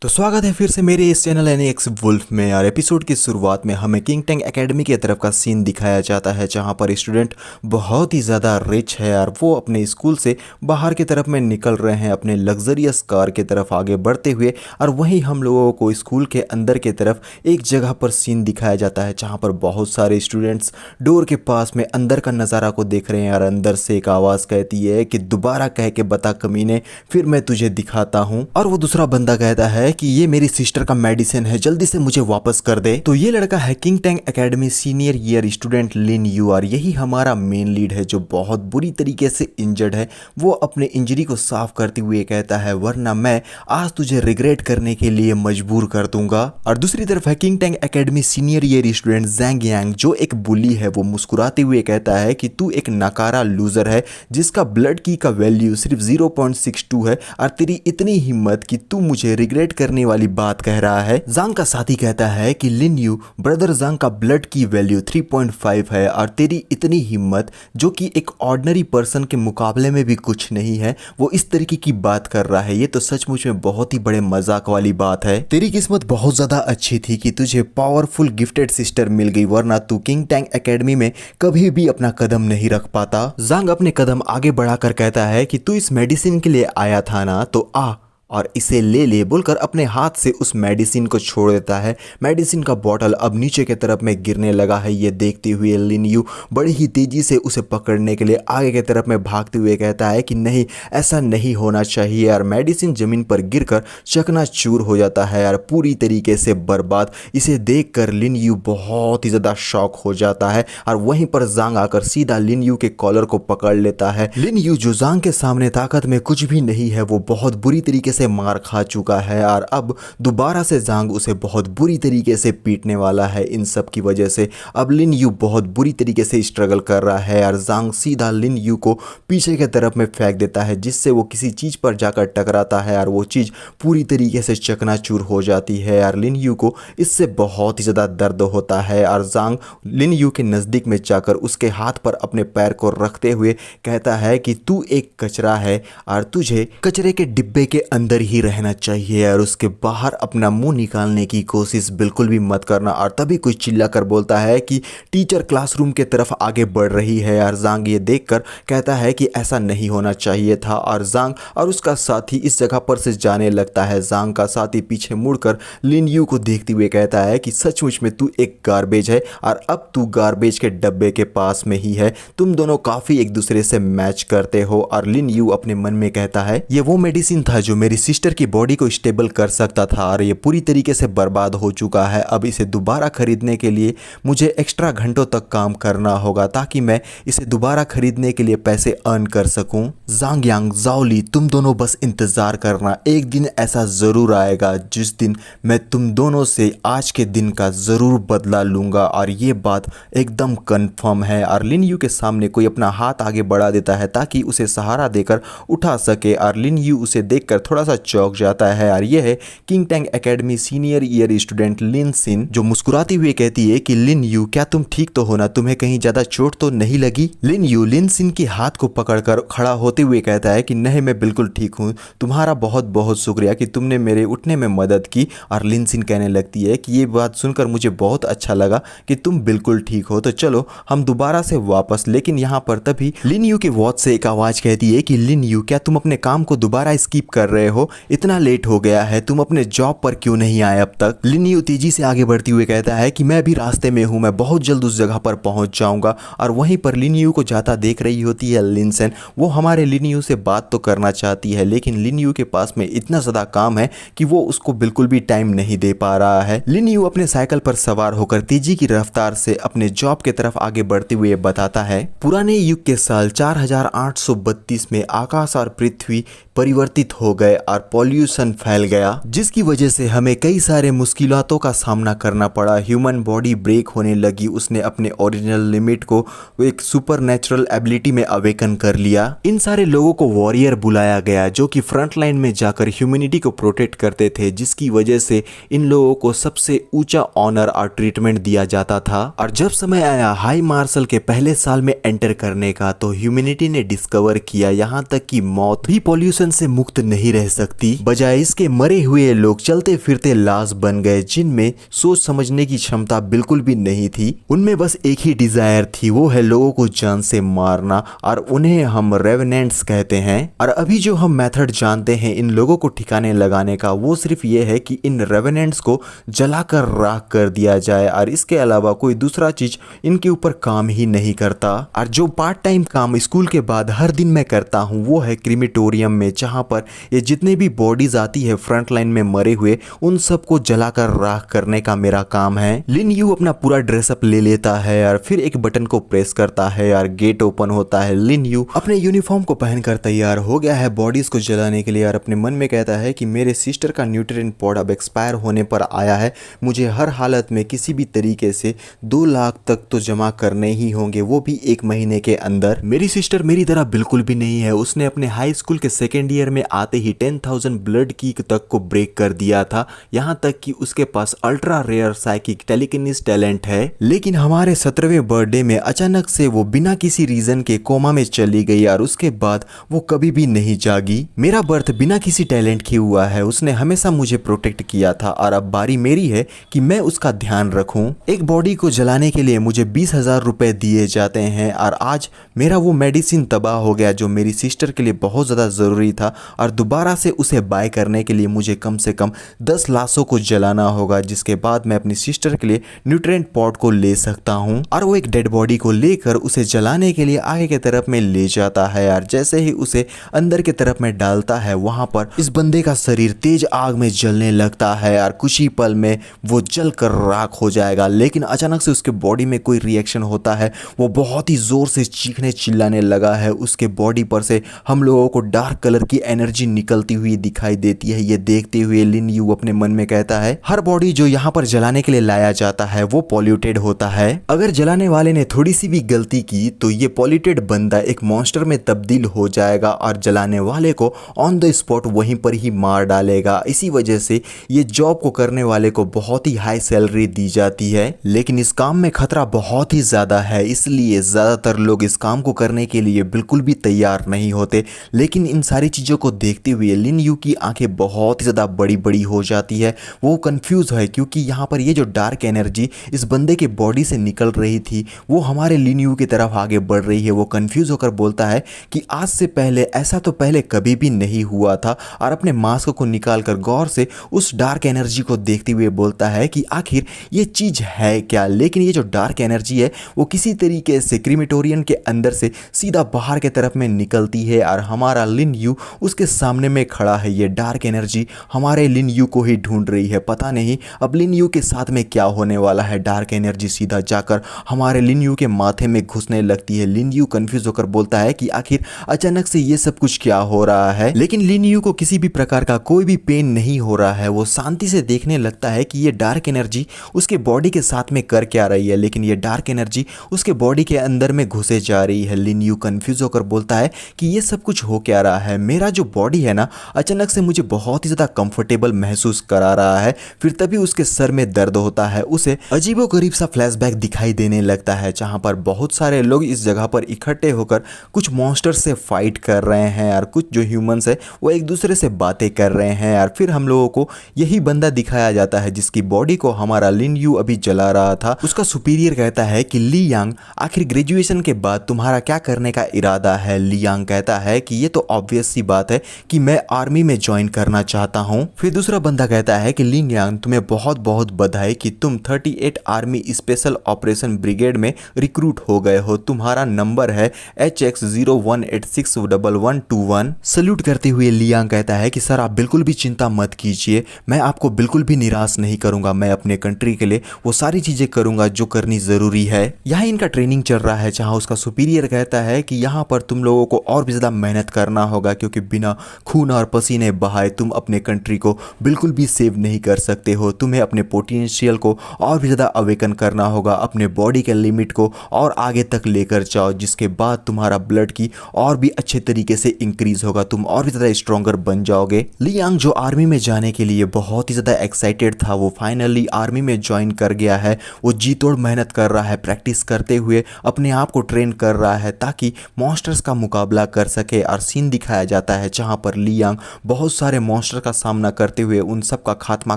तो स्वागत है फिर से मेरे इस चैनल एनएक्स वुल्फ में। और एपिसोड की शुरुआत में हमें किंग टैंग एकेडमी की तरफ का सीन दिखाया जाता है, जहां पर स्टूडेंट बहुत ही ज़्यादा रिच है और वो अपने स्कूल से बाहर की तरफ में निकल रहे हैं अपने लग्जरियस कार की तरफ आगे बढ़ते हुए। और वहीं हम लोगों को स्कूल के अंदर की तरफ एक जगह पर सीन दिखाया जाता है, जहाँ पर बहुत सारे स्टूडेंट्स डोर के पास में अंदर का नज़ारा को देख रहे हैं। और अंदर से एक आवाज़ कहती है कि दोबारा कह के बता कमीने, फिर मैं तुझे दिखाता हूँ। और वो दूसरा बंदा कहता है कि ये मेरी सिस्टर का मेडिसिन है, जल्दी से मुझे वापस कर दे। तो ये लड़का है King Tang Academy senior year student Lin Yu, और यही हमारा मेन लीड है जो बहुत बुरी तरीके से इंजर्ड है। वो अपने इंजरी को साफ करते हुए कहता है, वरना मैं आज तुझे रिग्रेट करने के लिए मजबूर कर दूंगा। और दूसरी तरफ है King Tang Academy senior year student Zhang Yang, जो एक बुली है। वो मुस्कुराते हुए कहता है कि तू एक नकारा लूजर है जिसका ब्लड की का वैल्यू सिर्फ 0.62 है, और तेरी इतनी हिम्मत कि तू मुझे रिग्रेट करने वाली बात कह रहा है। जांग का साथी कहता है कि लिन यू ब्रदर जांग का ब्लड की वैल्यू 3.5 है, और तेरी इतनी हिम्मत जो कि एक ऑर्डिनरी पर्सन के मुकाबले में भी कुछ नहीं है, वो इस तरीके की बात कर रहा है। ये तो सचमुच में बहुत ही बड़े मजाक वाली बात है। तेरी किस्मत बहुत ज्यादा अच्छी थी कि तुझे पावरफुल गिफ्टेड सिस्टर मिल गई, वरना तू किंग टैंग एकेडमी में कभी भी अपना कदम नहीं रख पाता। जांग अपने कदम आगे बढ़ाकर कहता है कि तू इस मेडिसिन के लिए आया था ना, तो आ और इसे ले ले बोलकर अपने हाथ से उस मेडिसिन को छोड़ देता है। मेडिसिन का बॉटल अब नीचे की तरफ में गिरने लगा है। ये देखते हुए लिन यू बड़ी ही तेजी से उसे पकड़ने के लिए आगे की तरफ में भागते हुए कहता है कि नहीं, ऐसा नहीं होना चाहिए। और मेडिसिन जमीन पर गिरकर चकनाचूर हो जाता है और पूरी तरीके से बर्बाद। इसे देखकर लिन यू बहुत ही ज़्यादा शॉक हो जाता है, और वहीं पर जांग आकर सीधा लिन यू के कॉलर को पकड़ लेता है। लिन यू जो जांग के सामने ताकत में कुछ भी नहीं है, वो बहुत बुरी तरीके से मार खा चुका है, और अब दोबारा से जांग उसे बहुत बुरी तरीके से पीटने वाला है। इन सब की वजह से अब लिन यू बहुत बुरी तरीके से स्ट्रगल कर रहा है, और जांग सीधा लिन यू को पीछे की तरफ में फेंक देता है, जिससे वो किसी चीज पर जाकर टकराता है और वो चीज पूरी तरीके से चकनाचूर हो जाती है। और लिन यू को इससे बहुत ही ज्यादा दर्द होता है, और जांग लिन यू के नजदीक में जाकर उसके हाथ पर अपने पैर को रखते हुए कहता है कि तू एक कचरा है, और तुझे कचरे के डिब्बे के अंदर ही रहना चाहिए, और उसके बाहर अपना मुंह निकालने की कोशिश बिल्कुल भी मत करना। और तभी कोई चिल्लाकर बोलता है कि टीचर क्लासरूम के तरफ आगे बढ़ रही है। और जांग ये देखकर कहता है कि ऐसा नहीं होना चाहिए था, और जांग और उसका साथी इस जगह पर से जाने लगता है। जांग का साथी पीछे मुड़कर लिन यू को देखते हुए कहता है कि सचमुच में तू एक गार्बेज है, और अब तू गार्बेज के डब्बे के पास में ही है। तुम दोनों काफी एक दूसरे से मैच करते हो। और लिन यू अपने मन में कहता है, ये वो मेडिसिन था जो मेरी सिस्टर की बॉडी को स्टेबल कर सकता था, और ये पूरी तरीके से बर्बाद हो चुका है। अब इसे दोबारा खरीदने के लिए मुझे एक्स्ट्रा घंटों तक काम करना होगा, ताकि मैं इसे दोबारा खरीदने के लिए पैसे अर्न कर सकूं। जांग यांग, जाओली, तुम दोनों बस इंतजार करना, एक दिन ऐसा जरूर आएगा जिस दिन मैं तुम दोनों से आज के दिन का जरूर बदला लूंगा। और ये बात एकदम कंफर्म है। और लिन यू के सामने कोई अपना हाथ आगे बढ़ा देता है ताकि उसे सहारा देकर उठा सके, और लिन यू उसे देखकर थोड़ा सा चौंक जाता है। और यह है King Tang Academy senior year student Lin Xin, जो मुस्कुराती हुई कहती है कि लिन यू, क्या तुम ठीक तो हो ना? तुम्हें कहीं ज्यादा चोट तो नहीं लगी? लिन यू लिन सिन के हाथ को पकड़कर खड़ा होते हुए कहता है कि नहीं, मैं बिल्कुल ठीक हूँ, तुम्हारा बहुत बहुत शुक्रिया कि तुमने मेरे उठने में मदद की। और लिन सिन कहने लगती है कि ये बात सुनकर मुझे बहुत अच्छा लगा कि तुम बिल्कुल ठीक हो, तो चलो हम दोबारा से वापस। लेकिन यहाँ पर तभी लिन यू की वॉच से एक आवाज कहती है कि लिन यू, क्या तुम अपने काम को दोबारा स्किप कर रहे हो? इतना लेट हो गया है, तुम अपने जॉब पर क्यों नहीं आए अब तक? लिन यू तेजी से आगे बढ़ती हुए कहता है कि मैं भी रास्ते में हूँ, मैं बहुत जल्द उस जगह पर पहुंच जाऊंगा। और वहीं पर लिन यू को जाता देख रही होती है लिन सेन। वो हमारे लिन यू से बात तो करना चाहती है, लेकिन लिन यू के पास में इतना ज्यादा काम है कि वो उसको बिल्कुल भी टाइम नहीं दे पा रहा है। लिन यू अपने साइकिल पर सवार होकर तेजी की रफ्तार से अपने जॉब की तरफ आगे बढ़ते हुए बताता है, पुराने युग के साल 4832 में आकाश और पृथ्वी परिवर्तित हो गए और पॉल्यूशन फैल गया, जिसकी वजह से हमें कई सारे मुश्किलातों का सामना करना पड़ा। ह्यूमन बॉडी ब्रेक होने लगी, उसने अपने ओरिजिनल लिमिट को एक सुपर नेचुरल एबिलिटी में अवेकन कर लिया। इन सारे लोगों को वॉरियर बुलाया गया, जो कि फ्रंट लाइन में जाकर ह्यूमैनिटी को प्रोटेक्ट करते थे, जिसकी वजह से इन लोगों को सबसे ऊंचा ऑनर और ट्रीटमेंट दिया जाता था। और जब समय आया हाई मार्शल के पहले साल में एंटर करने का, तो ह्यूमैनिटी ने डिस्कवर किया यहाँ तक कि मौत भी पॉल्यूशन से मुक्त नहीं रह रह सकती। बजाय इसके मरे हुए लोग चलते फिरते लाश बन गए जिनमें सोच समझने की क्षमता बिल्कुल भी नहीं थी। उनमें बस एक ही डिजायर थी, वो है लोगों को जान से मारना, और उन्हें हम रेवेनेंट्स कहते हैं। और अभी जो हम मेथड जानते हैं इन लोगों को ठिकाने लगाने का, वो सिर्फ ये है कि इन रेवेनेंट्स को जलाकर राख कर दिया जाए, और इसके अलावा कोई दूसरा चीज इनके ऊपर काम ही नहीं करता। और जो पार्ट टाइम काम स्कूल के बाद हर दिन मैं करता हूँ वो है क्रीमेटोरियम में, जहाँ पर ये जितने भी बॉडीज आती है फ्रंट लाइन में मरे हुए, उन सबको जलाकर राख करने का मेरा काम है। लिन यू अपना पूरा ड्रेसअप ले लेता है और फिर एक बटन को प्रेस करता है और गेट ओपन होता है। लिन यू अपने यूनिफॉर्म को पहनकर तैयार हो गया है बॉडीज को जलाने के लिए, और अपने मन में कहता है कि मेरे सिस्टर का न्यूट्रिएंट पॉड अब एक्सपायर होने पर आया है, मुझे हर हालत में किसी भी तरीके से 2 लाख तक तो जमा करने ही होंगे, वो भी 1 महीने के अंदर। मेरी सिस्टर मेरी तरह बिल्कुल भी नहीं है, उसने अपने हाई स्कूल के सेकेंड ईयर में आते ही 10,000 ब्लड की तक को ब्रेक कर दिया था, यहाँ तक कि उसके पास ultra rare psychic telekinesis talent है। लेकिन हमारे 17वें बर्थडे में अचानक से वो बिना किसी रीजन के कोमा में चली गई और उसके बाद वो कभी भी नहीं जागी। मेरा बर्थ बिना किसी टैलेंट के हुआ है, उसने हमेशा मुझे प्रोटेक्ट किया था और अब बारी मेरी है कि मैं उसका ध्यान रखूं। एक बॉडी को जलाने के लिए मुझे 20,000 रुपए दिए जाते हैं, और आज मेरा वो मेडिसिन तबाह हो गया जो मेरी सिस्टर के लिए बहुत ज़्यादा ज़रूरी था, और दोबारा से उसे बाय करने के लिए मुझे कम से कम 10 लाशों को जलाना होगा, जिसके बाद मैं अपनी सिस्टर के लिए न्यूट्रिएंट पॉट को ले सकता हूँ। और वो एक डेड बॉडी को लेकर उसे जलाने के लिए आगे की तरफ में ले जाता है, और जैसे ही उसे अंदर की तरफ में डालता है वहां पर इस बंदे का शरीर तेज आग में जलने लगता है, और कुछ ही पल में वो जल कर राख हो जाएगा। लेकिन अचानक से उसके बॉडी में कोई रिएक्शन होता है, वो बहुत ही जोर से चीखने चिल्लाने लगा है। उसके बॉडी पर से हम लोगों को डार्क कलर की एनर्जी निकलती हुई दिखाई देती है। ये देखते हुए लिन यू अपने मन में कहता है, हर बॉडी जो यहाँ पर जलाने के लिए लाया जाता है वो पॉल्यूटेड होता है, अगर जलाने वाले ने थोड़ी सी भी गलती की तो ये पॉल्यूटेड बंदा एक मॉन्स्टर में तब्दील हो जाएगा और जलाने वाले को ऑन द स्पॉट वहीं पर ही मार डालेगा। इसी वजह से ये जॉब को करने वाले को बहुत ही हाई सैलरी दी जाती है, लेकिन इस काम में खतरा बहुत ही ज्यादा है, इसलिए ज्यादातर लोग इस काम को करने के लिए बिल्कुल भी तैयार नहीं होते। लेकिन इन सारी चीजों को देखते हुए लिन यू की आंखें बहुत ही ज्यादा बड़ी बड़ी हो जाती है। वो कंफ्यूज है क्योंकि यहाँ पर ये जो डार्क एनर्जी इस बंदे के बॉडी से निकल रही थी वो हमारे लिन यू की तरफ आगे बढ़ रही है। वो कंफ्यूज होकर बोलता है कि आज से पहले ऐसा तो पहले कभी भी नहीं हुआ था, और अपने मास्क को निकालकर गौर से उस डार्क एनर्जी को देखते हुए बोलता है कि आखिर ये चीज है क्या। लेकिन ये जो डार्क एनर्जी है वो किसी तरीके से क्रीमेटोरियम के अंदर से सीधा बाहर के तरफ में निकलती है, और हमारा लिन यू उसके सामने में खड़ा है। ये डार्क एनर्जी हमारे लिन यू को ही ढूंढ रही है, पता नहीं अब लिन यू के साथ में क्या होने वाला है। डार्क एनर्जी सीधा जाकर हमारे लिन यू के माथे में घुसने लगती है। लिन यू कंफ्यूज होकर बोलता है कि आखिर अचानक से ये सब कुछ क्या हो रहा है, लेकिन लिन यू को किसी भी प्रकार का कोई भी पेन नहीं हो रहा है। वो शांति से देखने लगता है कि ये डार्क एनर्जी उसके बॉडी के साथ में कर क्या रही है, लेकिन ये डार्क एनर्जी उसके बॉडी के अंदर में घुसे जा रही है। लिन यू कंफ्यूज होकर बोलता है कि ये सब कुछ हो क्या रहा है, मेरा जो बॉडी है ना अचानक से मुझे बहुत ही ज्यादा कंफर्टेबल महसूस करा रहा है। फिर तभी उसके सर में दर्द होता है, उसे अजीबोगरीब सा फ्लैशबैक दिखाई देने लगता है जहां पर बहुत सारे लोग इस जगह पर इकट्ठे होकर कुछ मॉन्स्टर से फाइट कर रहे हैं, और कुछ जो ह्यूमंस है वो एक दूसरे से बातें कर रहे हैं। और फिर हम लोगों को यही बंदा दिखाया जाता है जिसकी बॉडी को हमारा लिन यू अभी जला रहा था। उसका सुपीरियर कहता है कि ली यांग, आखिर ग्रेजुएशन के बाद तुम्हारा क्या करने का इरादा है। ली यांग कहता है कि ये तो ऑब्वियस सी बात है कि मैं आर्मी में ज्वाइन करना चाहता हूँ। फिर दूसरा बंदा कहता है कि ली यांग, तुम्हें बहुत बहुत बधाई कि तुम 38 आर्मी स्पेशल ऑपरेशन ब्रिगेड में रिक्रूट हो गए हो, तुम्हारा नंबर है HX01861121। सल्यूट करते हुए ली यांग कहता है कि सर आप बिल्कुल भी चिंता मत कीजिए, मैं आपको बिल्कुल भी निराश नहीं करूंगा, मैं अपने कंट्री के लिए वो सारी चीजें करूंगा जो करनी जरूरी है। यहाँ इनका ट्रेनिंग चल रहा है जहाँ उसका सुपीरियर कहता है कि यहाँ पर तुम लोगों को और भी ज्यादा मेहनत करना होगा, क्योंकि बिना खून और पसीने बहाए तुम अपने कंट्री को बिल्कुल भी सेव नहीं कर सकते हो। तुम्हें अपने पोटेंशियल को और भी ज़्यादा अवेकन करना होगा, अपने बॉडी के लिमिट को और आगे तक लेकर जाओ, जिसके बाद तुम्हारा ब्लड की और भी अच्छे तरीके से इंक्रीज होगा, तुम और भी ज़्यादा स्ट्रॉन्गर बन जाओगे। ली यांग जो आर्मी में जाने के लिए बहुत ही ज़्यादा एक्साइटेड था, वो फाइनली आर्मी में ज्वाइन कर गया है। वो जी तोड़ मेहनत कर रहा है, प्रैक्टिस करते हुए अपने आप को ट्रेन कर रहा है ताकि मॉन्स्टर्स का मुकाबला कर सके। और सीन दिखाया जाता है जहाँ पर ली ली यांग बहुत सारे मॉन्स्टर का सामना करते हुए उन सब का खात्मा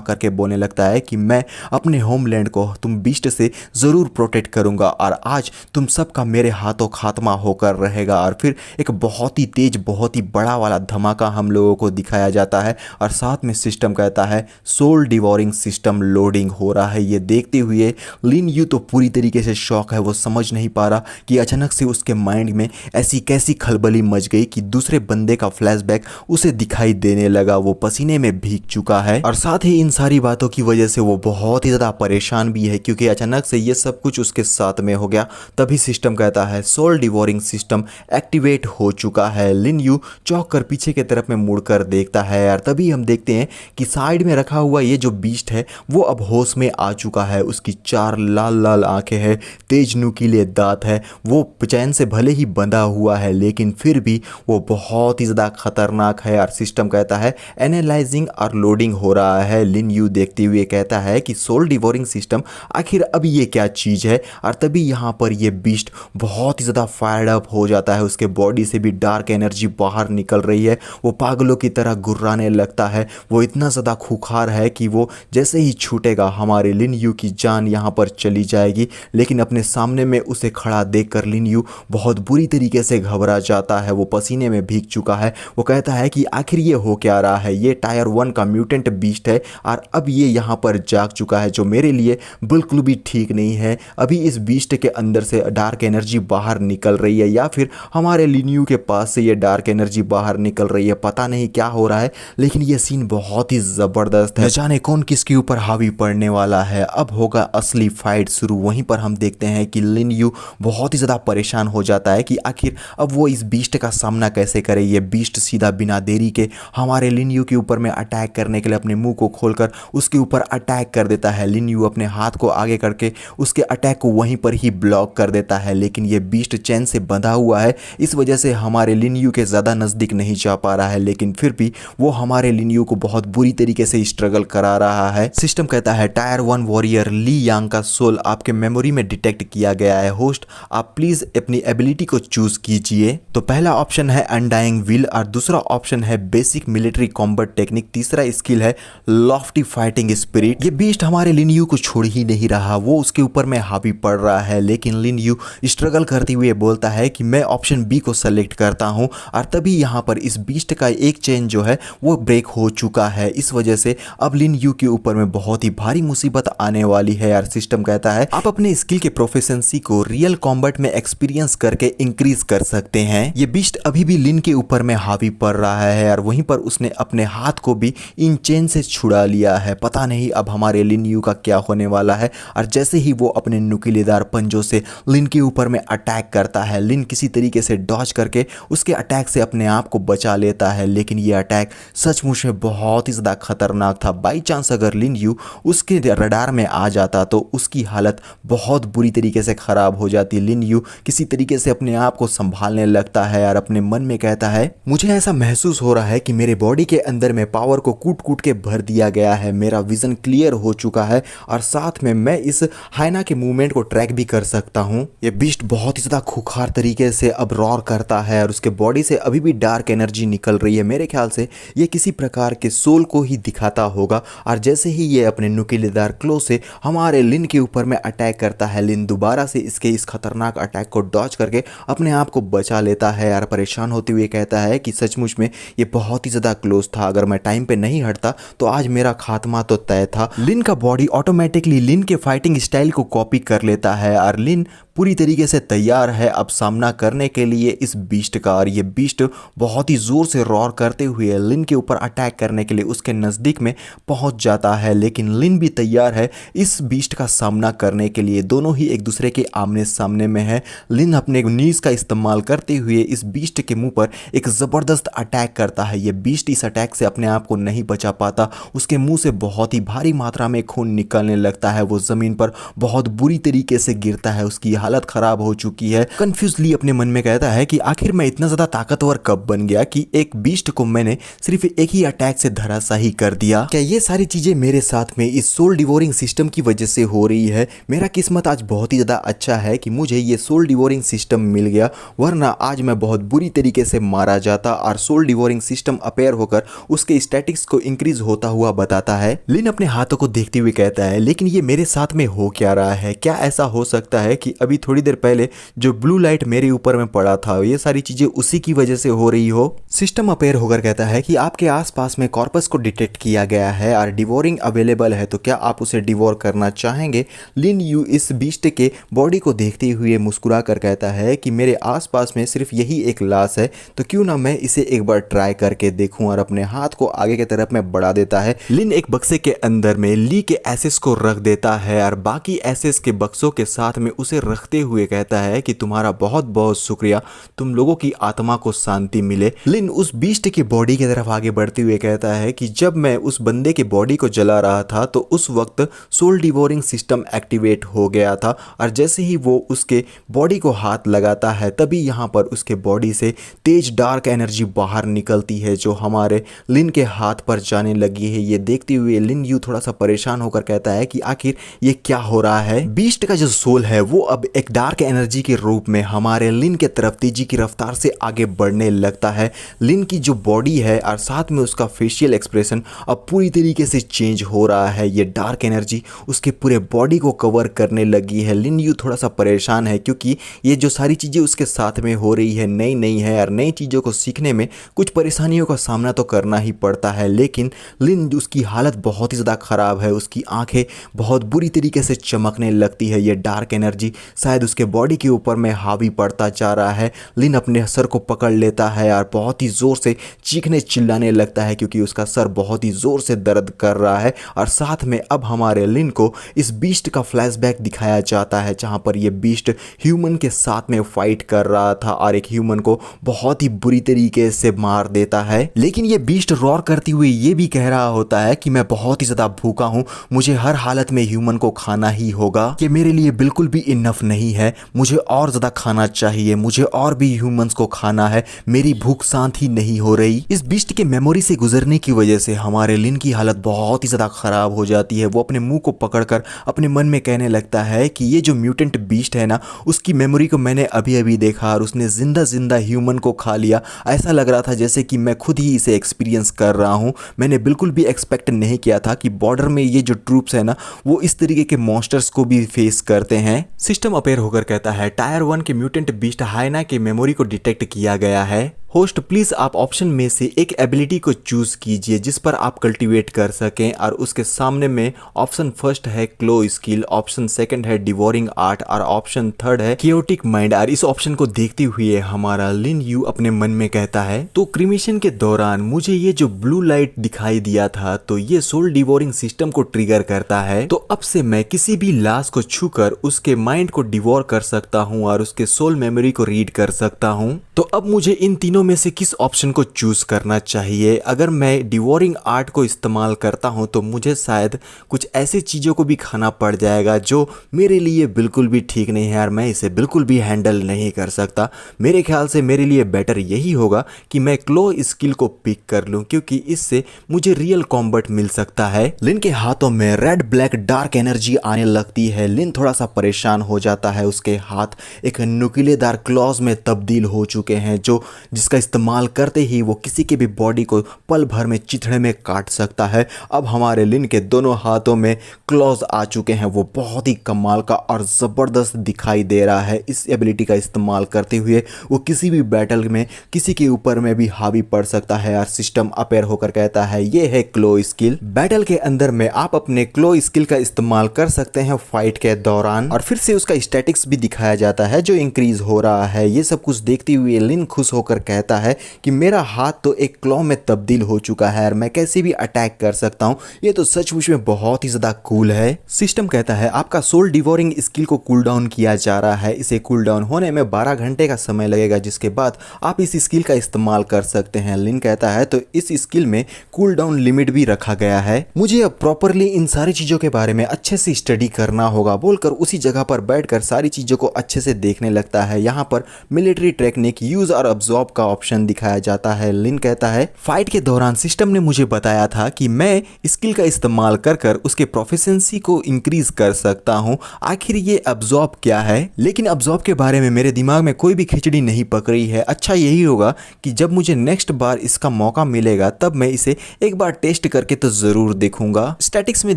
करके बोलने लगता है कि मैं अपने होमलैंड को तुम बीस्ट से ज़रूर प्रोटेक्ट करूंगा और आज तुम सबका मेरे हाथों खात्मा होकर रहेगा। और फिर एक बहुत ही तेज बहुत ही बड़ा वाला धमाका हम लोगों को दिखाया जाता है और साथ में सिस्टम कहता है सोल डिवोरिंग सिस्टम लोडिंग हो रहा है। ये देखते हुए लिन यू तो पूरी तरीके से शॉक है, वो समझ नहीं पा रहा कि अचानक से उसके माइंड में ऐसी कैसी खलबली मच गई कि दूसरे बंदे का फ्लैशबैक उसे दिखाई देने लगा। वो पसीने में भीग चुका है और साथ ही इन सारी बातों की वजह से वो बहुत ही ज़्यादा परेशान भी है क्योंकि अचानक से ये सब कुछ उसके साथ में हो गया। तभी सिस्टम कहता है सोल डिवोरिंग सिस्टम एक्टिवेट हो चुका है। लिन यू चौंक कर पीछे की तरफ में मुड़कर देखता है और तभी हम देखते हैं कि साइड में रखा हुआ ये जो बीस्ट है वो अब होश में आ चुका है। उसकी 4 लाल लाल आंखें हैं, तेज नुकीले दांत है, वो चैन से भले ही बंधा हुआ है लेकिन फिर भी वो बहुत ही ज़्यादा खतरनाक है। और सिस्टम कहता है एनालाइजिंग और लोडिंग हो रहा है। लिन यू देखते हुए कहता है कि सोल डिवोरिंग सिस्टम आखिर अब ये क्या चीज़ है। और तभी यहाँ पर ये बीस्ट बहुत ही ज़्यादा फायर्ड अप हो जाता है, उसके बॉडी से भी डार्क एनर्जी बाहर निकल रही है, वो पागलों की तरह गुर्राने लगता है। वो इतना ज़्यादा खूंखार है कि वो जैसे ही छूटेगा हमारे लिन यू की जान यहाँ पर चली जाएगी। लेकिन अपने सामने में उसे खड़ा देखकर लिन यू बहुत बुरी तरीके से घबरा जाता है, वो पसीने में भीग चुका है। वो कहता है कि आखिर ये हो क्या रहा है, ये टायर 1 का म्यूटेंट बीस्ट है और अब ये यहाँ पर जाग चुका है जो मेरे लिए बिल्कुल भी ठीक नहीं है। अभी इस बीस्ट के अंदर से डार्क एनर्जी बाहर निकल रही है या फिर हमारे लिन यू के पास से ये डार्क एनर्जी बाहर निकल रही है, पता नहीं क्या हो रहा है। लेकिन ये सीन बहुत ही ज़बरदस्त है, न जाने कौन किसके ऊपर हावी पड़ने वाला है। अब होगा असली फाइट शुरू। वहीं पर हम देखते हैं कि लिन यू बहुत ही ज़्यादा परेशान हो जाता है कि आखिर अब वो इस बीस्ट का सामना कैसे करे। ये बीस्ट सीधा बिना देरी के हमारे लिन यू के ऊपर में अटैक करने के लिए अपने मुंह को खोलकर उसके ऊपर अटैक कर देता है। लिन यू अपने हाथ को आगे करके उसके अटैक को वहीं पर ही ब्लॉक कर देता है लेकिन ये बीस्ट चैन से बंधा हुआ है, इस वजह से हमारे लिन यू के ज़्यादा नज़दीक नहीं जा पा रहा है। लेकिन फिर भी वो हमारे लिन यू को बहुत बुरी तरीके से स्ट्रगल करा रहा है। सिस्टम कहता है टायर 1 वॉरियर ली यांग का सोल आपके मेमोरी में डिटेक्ट किया गया है। होस्ट आप प्लीज अपनी एबिलिटी को चूज कीजिए। तो पहला ऑप्शन है अनडाइंग विल और दूसरा ऑप्शन है बेसिक मिलिट्री कॉम्बैट टेक्निक, तीसरा स्किल है लॉफ्टी फाइटिंग स्पिरिट। ये बीस्ट हमारे लिन यू को छोड़ ही नहीं रहा, वो उसके ऊपर में हावी पड़ रहा है। लेकिन लिन यू स्ट्रगल करते हुए बोलता है कि मैं ऑप्शन बी को सेलेक्ट करता हूं और तभी यहाँ पर इस बीस्ट का एक चेन जो है वो ब्रेक हो चुका है। इस वजह से अब लिन यू के ऊपर में बहुत ही भारी मुसीबत आने वाली है। यार सिस्टम कहता है आप अपने स्किल के प्रोफिशिएंसी को रियल कॉम्बैट में एक्सपीरियंस करके इंक्रीज कर सकते हैं। ये बीस्ट अभी भी लिन के ऊपर में हावी पड़ रहा है और वहीं पर उसने अपने हाथ को भी इन चेन से छुड़ा लिया है। पता नहीं अब हमारे लिन यू का क्या होने वाला है। और जैसे ही वो अपने नुकीलेदार पंजों से लिन के ऊपर में अटैक करता है, लिन किसी तरीके से डॉज करके उसके अटैक से अपने आप को बचा लेता है। लेकिन ये अटैक सचमुच में बहुत ही ज़्यादा खतरनाक था। बाई चांस अगर लिन यू उसके रडार में आ जाता तो उसकी हालत बहुत बुरी तरीके से ख़राब हो जाती। लिन यू किसी तरीके से अपने आप को संभालने लगता है और अपने मन में कहता है मुझे ऐसा महसूस हो रहा है कि मेरे बॉडी के अंदर में पावर को कूट कूट के भर दिया गया है, मेरा विजन क्लियर हो चुका है और साथ में मैं इस हाइना के मूवमेंट को ट्रैक भी कर सकता हूँ। ये बीस्ट बहुत ही ज़्यादा खूंखार तरीके से अब रॉर करता है और उसके बॉडी से अभी भी डार्क एनर्जी निकल रही है। मेरे ख्याल से ये किसी प्रकार के सोल को ही दिखाता होगा। और जैसे ही ये अपने नुकीलेदार क्लो से हमारे लिन के ऊपर में अटैक करता है, लिन दोबारा से इसके इस खतरनाक अटैक को डॉज करके अपने आप को बचा लेता है। यार परेशान होते हुए कहता है कि सचमुच में ये बहुत ही ज़्यादा क्लोज था, अगर मैं टाइम पे नहीं हटता तो आज मेरा खात्मा तो तय था। लिन का बॉडी ऑटोमेटिकली लिन के फाइटिंग स्टाइल को कॉपी कर लेता है और लिन पूरी तरीके से तैयार है अब सामना करने के लिए इस बीस्ट का। और ये बीस्ट बहुत ही ज़ोर से रॉर करते हुए लिन के ऊपर अटैक करने के लिए उसके नज़दीक में पहुंच जाता है। लेकिन लिन भी तैयार है इस बीस्ट का सामना करने के लिए, दोनों ही एक दूसरे के आमने सामने में है। लिन अपने नीज का इस्तेमाल करते हुए इस बीस्ट के मुंह पर एक ज़बरदस्त अटैक करता है। ये बीस्ट इस अटैक से अपने आप को नहीं बचा पाता, उसके मुंह से बहुत ही भारी मात्रा में खून निकलने लगता है, वो ज़मीन पर बहुत बुरी तरीके से गिरता है, उसकी हालत खराब हो चुकी है। कंफ्यूजली अपने मन में कहता है कि आखिर मैं इतना ज्यादा ताकतवर कब बन गया कि एक बीस्ट को मैंने सिर्फ एक ही अटैक से धराशाही कर दिया। क्या ये सारी चीजें मेरे साथ में इस सोल डिवोरिंग सिस्टम की वजह से हो रही है? मेरा किस्मत आज बहुत ही ज्यादा अच्छा है कि मुझे ये सोल डिवोरिंग सिस्टम मिल गया, वरना आज मैं बहुत बुरी तरीके से मारा जाता। और सोल डिवोरिंग सिस्टम अपेयर होकर उसके स्टैटिक्स को इंक्रीज होता हुआ बताता है। लिन अपने हाथों को देखते हुए कहता है, लेकिन ये मेरे साथ में हो क्या रहा है? क्या ऐसा हो सकता है कि अभी थोड़ी देर पहले जो ब्लू लाइट मेरे ऊपर में पड़ा था ये सारी चीजें उसी की वजह से हो रही हो? सिस्टम अपेयर होकर कहता है कि आपके आसपास में कॉर्पस को डिटेक्ट किया गया है और डिवोरिंग अवेलेबल है, तो क्या आप उसे डिवोर करना चाहेंगे? लिन यू इस बीस्ट के बॉडी को देखते हुए मुस्कुरा कर कहता है कि मेरे आसपास में सिर्फ यही एक लाश है, तो क्यों ना मैं इसे एक बार ट्राई करके देखूं, और अपने हाथ को आगे की तरफ में बढ़ा देता है। लिन एक बक्से के अंदर में ली के एसेस को रख देता है और बाकी एसेस के बक्सों के साथ में उसे रखते हुए कहता है कि तुम्हारा बहुत बहुत शुक्रिया, तुम लोगों की आत्मा को शांति मिले। लिन उस बीस्ट की बॉडी की तरफ आगे बढ़ते हुए कहता है कि जब मैं उस बंदे के बॉडी को जला रहा था तो उस वक्त सोल डिवोरिंग सिस्टम एक्टिवेट हो गया था, और जैसे ही वो उसके बॉडी को हाथ लगाता है तभी यहाँ पर उसके बॉडी से तेज डार्क एनर्जी बाहर निकलती है जो हमारे लिन के हाथ पर जाने लगी है। ये देखते हुए लिन यू थोड़ा सा परेशान होकर कहता है कि आखिर ये क्या हो रहा है। बीस्ट का जो सोल है वो अब एक डार्क एनर्जी के रूप में हमारे लिन के तरफ तेजी की रफ्तार से आगे बढ़ने लगता है। लिन की जो बॉडी है और साथ में उसका फेशियल एक्सप्रेशन अब पूरी तरीके से चेंज हो रहा है। ये डार्क एनर्जी उसके पूरे बॉडी को कवर करने लगी है। लिन यू थोड़ा सा परेशान है क्योंकि ये जो सारी चीज़ें उसके साथ में हो रही है नई नई है, और नई चीज़ों को सीखने में कुछ परेशानियों का सामना तो करना ही पड़ता है। लेकिन लिन उसकी हालत बहुत ही ज़्यादा ख़राब है, उसकी आंखें बहुत बुरी तरीके से चमकने लगती है। ये डार्क एनर्जी शायद उसके बॉडी के ऊपर में हावी पड़ता जा रहा है। लिन अपने सर को पकड़ लेता है और बहुत ही ज़ोर से चीखने चिल्लाने लगता है क्योंकि उसका सर बहुत ही ज़ोर से दर्द कर रहा है। और साथ में अब हमारे लिन को इस बीस्ट का फ्लैशबैक दिखाया जाता है जहां पर ये बीस्ट ह्यूमन के साथ में फाइट कर रहा था और एक ह्यूमन को बहुत ही बुरी तरीके से मार देता है। लेकिन ये बीस्ट रॉर करती हुई ये भी कह रहा होता है कि मैं बहुत ही ज़्यादा भूखा हूँ, मुझे हर हालत में ह्यूमन को खाना ही होगा, कि मेरे लिए बिल्कुल भी इनफ नहीं है, मुझे और ज़्यादा खाना चाहिए, मुझे और भी ह्यूमंस को खाना है, मेरी भूख शांत ही नहीं हो रही। इस बीस्ट के मेमोरी से गुजरने की वजह से हमारे लिन की हालत बहुत ही ज़्यादा ख़राब हो जाती है। वो अपने मुंह को पकड़कर अपने मन में कहने लगता है कि ये जो म्यूटेंट बीस्ट है ना, उसकी मेमोरी को मैंने अभी अभी देखा और उसने जिंदा जिंदा ह्यूमन को खा लिया। ऐसा लग रहा था जैसे कि मैं खुद ही इसे एक्सपीरियंस कर रहा हूँ। मैंने बिल्कुल भी एक्सपेक्ट नहीं किया था कि बॉर्डर में ये जो ट्रूप्स है ना वो इस तरीके के मॉन्स्टर्स को भी फेस करते हैं। सिस्टम अपेयर होकर कहता है टायर 1 के म्यूटेंट बीस्ट हाइना के मेमोरी को डिटेक्ट किया गया है। होस्ट प्लीज़ आप ऑप्शन में से एक एबिलिटी को चूज़ कीजिए जिस पर आप कल्टीवेट कर सकें, और उसके सामने में ऑप्शन फर्स्ट है क्लो स्किल, ऑप्शन सेकंड है डिवोरिंग आर्ट और ऑप्शन थर्ड है कियोटिक माइंड। और इस ऑप्शन को देखते हुए हमारा लिन यू अपने मन में कहता है तो क्रिमिशन के दौरान मुझे ये जो ब्लू लाइट दिखाई दिया था तो ये सोल डिवोरिंग सिस्टम को ट्रिगर करता है, तो अब से मैं किसी भी लाश को छूकर उसके माइंड को डिवोर कर सकता हूँ और उसके सोल मेमोरी को रीड कर सकता हूँ। तो अब मुझे इन तीनों में से किस ऑप्शन को चूज करना चाहिए? अगर मैं डिवोरिंग आर्ट को इस्तेमाल करता हूं तो मुझे शायद कुछ ऐसी चीज़ों को भी खाना पड़ जाएगा जो मेरे लिए बिल्कुल भी ठीक नहीं है और मैं इसे बिल्कुल भी हैंडल नहीं कर सकता। मेरे ख्याल से मेरे लिए बेटर यही होगा कि मैं क्लो स्किल को पिक कर लूं क्योंकि इससे मुझे रियल कॉम्बैट मिल सकता है। लिन के हाथों में रेड ब्लैक डार्क एनर्जी आने लगती है। लिन थोड़ा सा परेशान हो जाता है, उसके हाथ एक नुकीलेदार क्लॉज में तब्दील हो चुके हैं जिसका इस्तेमाल करते ही वो किसी के भी बॉडी को पल भर में चिथड़े में काट सकता है। अब हमारे लिन के दोनों हाथों में क्लॉज आ चुके हैं, वो बहुत ही कमाल का और ज़बरदस्त दिखाई दे रहा है। इस एबिलिटी का इस्तेमाल करते हुए वो किसी भी बैटल में किसी के ऊपर में भी हावी पड़ सकता है। और सिस्टम अपेयर होकर कहता है ये है क्लो स्किल। बैटल के अंदर में आप अपने क्लो स्किल का इस्तेमाल कर सकते हैं फाइट के दौरान, और फिर से उसका स्टैटिक्स भी दिखाया जाता है जो इंक्रीज हो रहा है। ये सब कुछ देखते हुए लिन खुश होकर कहता कहता है कि मेरा हाथ तो एक क्लॉ में तब्दील हो चुका है और मैं कैसे भी अटैक कर सकता हूँ। ये तो सचमुच में बहुत ही ज़्यादा कूल है। सिस्टम कहता है आपका सोल डिवोरिंग स्किल को कूल डाउन किया जा रहा है। इसे कूल डाउन होने में 12 घंटे का समय लगेगा, जिसके बाद आप इस स्किल का इस्तेमाल कर सकते हैं। लिन कहता है तो इस स्किल में कूल डाउन लिमिट भी रखा गया है। मुझे अब प्रॉपरली इन सारी चीज़ों के बारे में अच्छे से स्टडी करना होगा बोलकर उसी जगह पर बैठकर सारी चीज़ों को अच्छे से देखने लगता है। यहाँ पर मिलिट्री टेक्निक यूज और अब्जॉर्ब का ऑप्शन दिखाया जाता है। लिन कहता है फाइट के दौरान सिस्टम ने मुझे बताया था कि मैं स्किल का इस्तेमाल कर कर उसके प्रोफिशिएंसी को इंक्रीज कर सकता हूँ। आखिर ये अब्जॉर्ब क्या है? लेकिन अब्जॉर्ब के बारे में मेरे दिमाग में कोई भी खिचड़ी नहीं पकड़ी है। अच्छा यही होगा कि जब मुझे नेक्स्ट बार इसका मौका मिलेगा तब मैं इसे एक बार टेस्ट करके तो जरूर देखूंगा। स्टैटिक्स में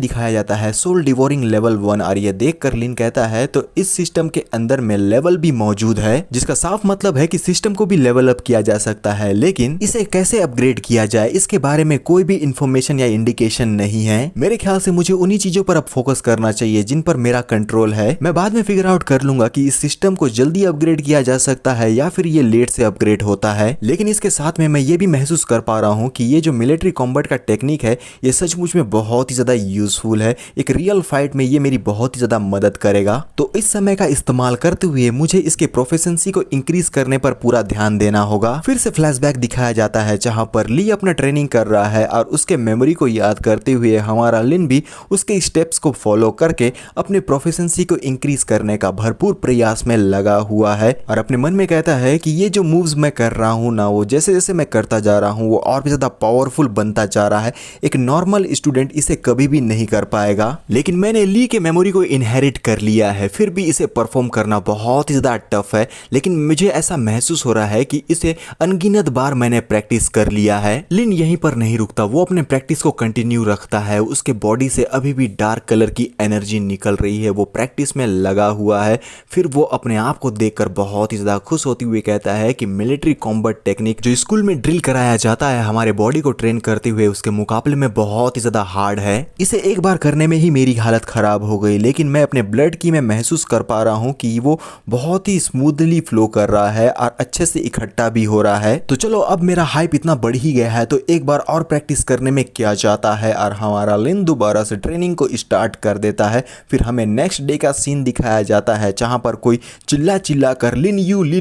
दिखाया जाता है सोल डिवोरिंग लेवल 1 और ये देखकर लिन कहता है तो इस सिस्टम के अंदर में लेवल भी मौजूद है, जिसका साफ मतलब है कि सिस्टम को भी लेवल अप किया जा सकता है। लेकिन इसे कैसे अपग्रेड किया जाए इसके बारे में कोई भी इंफॉर्मेशन या इंडिकेशन नहीं है। मेरे ख्याल से मुझे उन्हीं चीजों पर अब फोकस करना चाहिए जिन पर मेरा कंट्रोल है। मैं बाद में फिगर आउट कर लूंगा कि इस सिस्टम को जल्दी अपग्रेड किया जा सकता है या फिर ये लेट से अपग्रेड होता है। लेकिन इसके साथ में मैं ये भी महसूस कर पा रहा हूँ कि ये जो मिलिट्री कॉम्बैट का टेक्निक है ये सचमुच में बहुत ही ज्यादा यूजफुल है। एक रियल फाइट में ये मेरी बहुत ही ज्यादा मदद करेगा। तो इस समय का इस्तेमाल करते हुए मुझे इसके प्रोफिशिएंसी को इंक्रीज करने पर पूरा ध्यान देना होगा। फिर से फ्लैशबैक दिखाया जाता है जहां पर ली अपना ट्रेनिंग कर रहा है और उसके मेमोरी को याद करते हुए हमारा लिन भी उसके स्टेप्स को फॉलो करके अपने प्रोफिशिएंसी को इंक्रीज करने का भरपूर प्रयास में लगा हुआ है और अपने मन में कहता है कि ये जो मूव्स मैं कर रहा हूँ ना वो जैसे जैसे मैं करता जा रहा हूँ वो और भी ज्यादा पावरफुल बनता जा रहा है। एक नॉर्मल स्टूडेंट इसे कभी भी नहीं कर पाएगा। लेकिन मैंने ली के मेमोरी को इनहेरिट कर लिया है, फिर भी इसे परफॉर्म करना बहुत ही ज्यादा टफ है। लेकिन मुझे ऐसा महसूस हो रहा है कि इसे अनगिनत बार मैंने प्रैक्टिस कर लिया है। लिन यहीं पर नहीं रुकता, वो अपने प्रैक्टिस को कंटिन्यू रखता है। उसके बॉडी से अभी भी डार्क कलर की एनर्जी निकल रही है, वो प्रैक्टिस में लगा हुआ है। फिर वो अपने आप को देखकर बहुत ही ज्यादा खुश होते हुए कहता है कि मिलिट्री कॉम्बैट टेक्निक जो स्कूल में ड्रिल कराया जाता है हमारे बॉडी को ट्रेन करते हुए उसके मुकाबले में बहुत ही ज्यादा हार्ड है। इसे एक बार करने में ही मेरी हालत खराब हो गई, लेकिन मैं अपने ब्लड की मैं महसूस कर पा रहा हूँ कि वो बहुत ही स्मूथली फ्लो कर रहा है और अच्छे से इकट्ठा भी हो रहा है। तो चलो अब मेरा हाइप इतना बढ़ ही गया है तो एक बार और प्रैक्टिस करने में क्या जाता है। और हमारा लिन दोबारा से ट्रेनिंग को स्टार्ट कर देता है। फिर हमें नेक्स्ट डे का सीन दिखाया जाता है जहां पर कोई चिल्ला चिल्ला कर लिन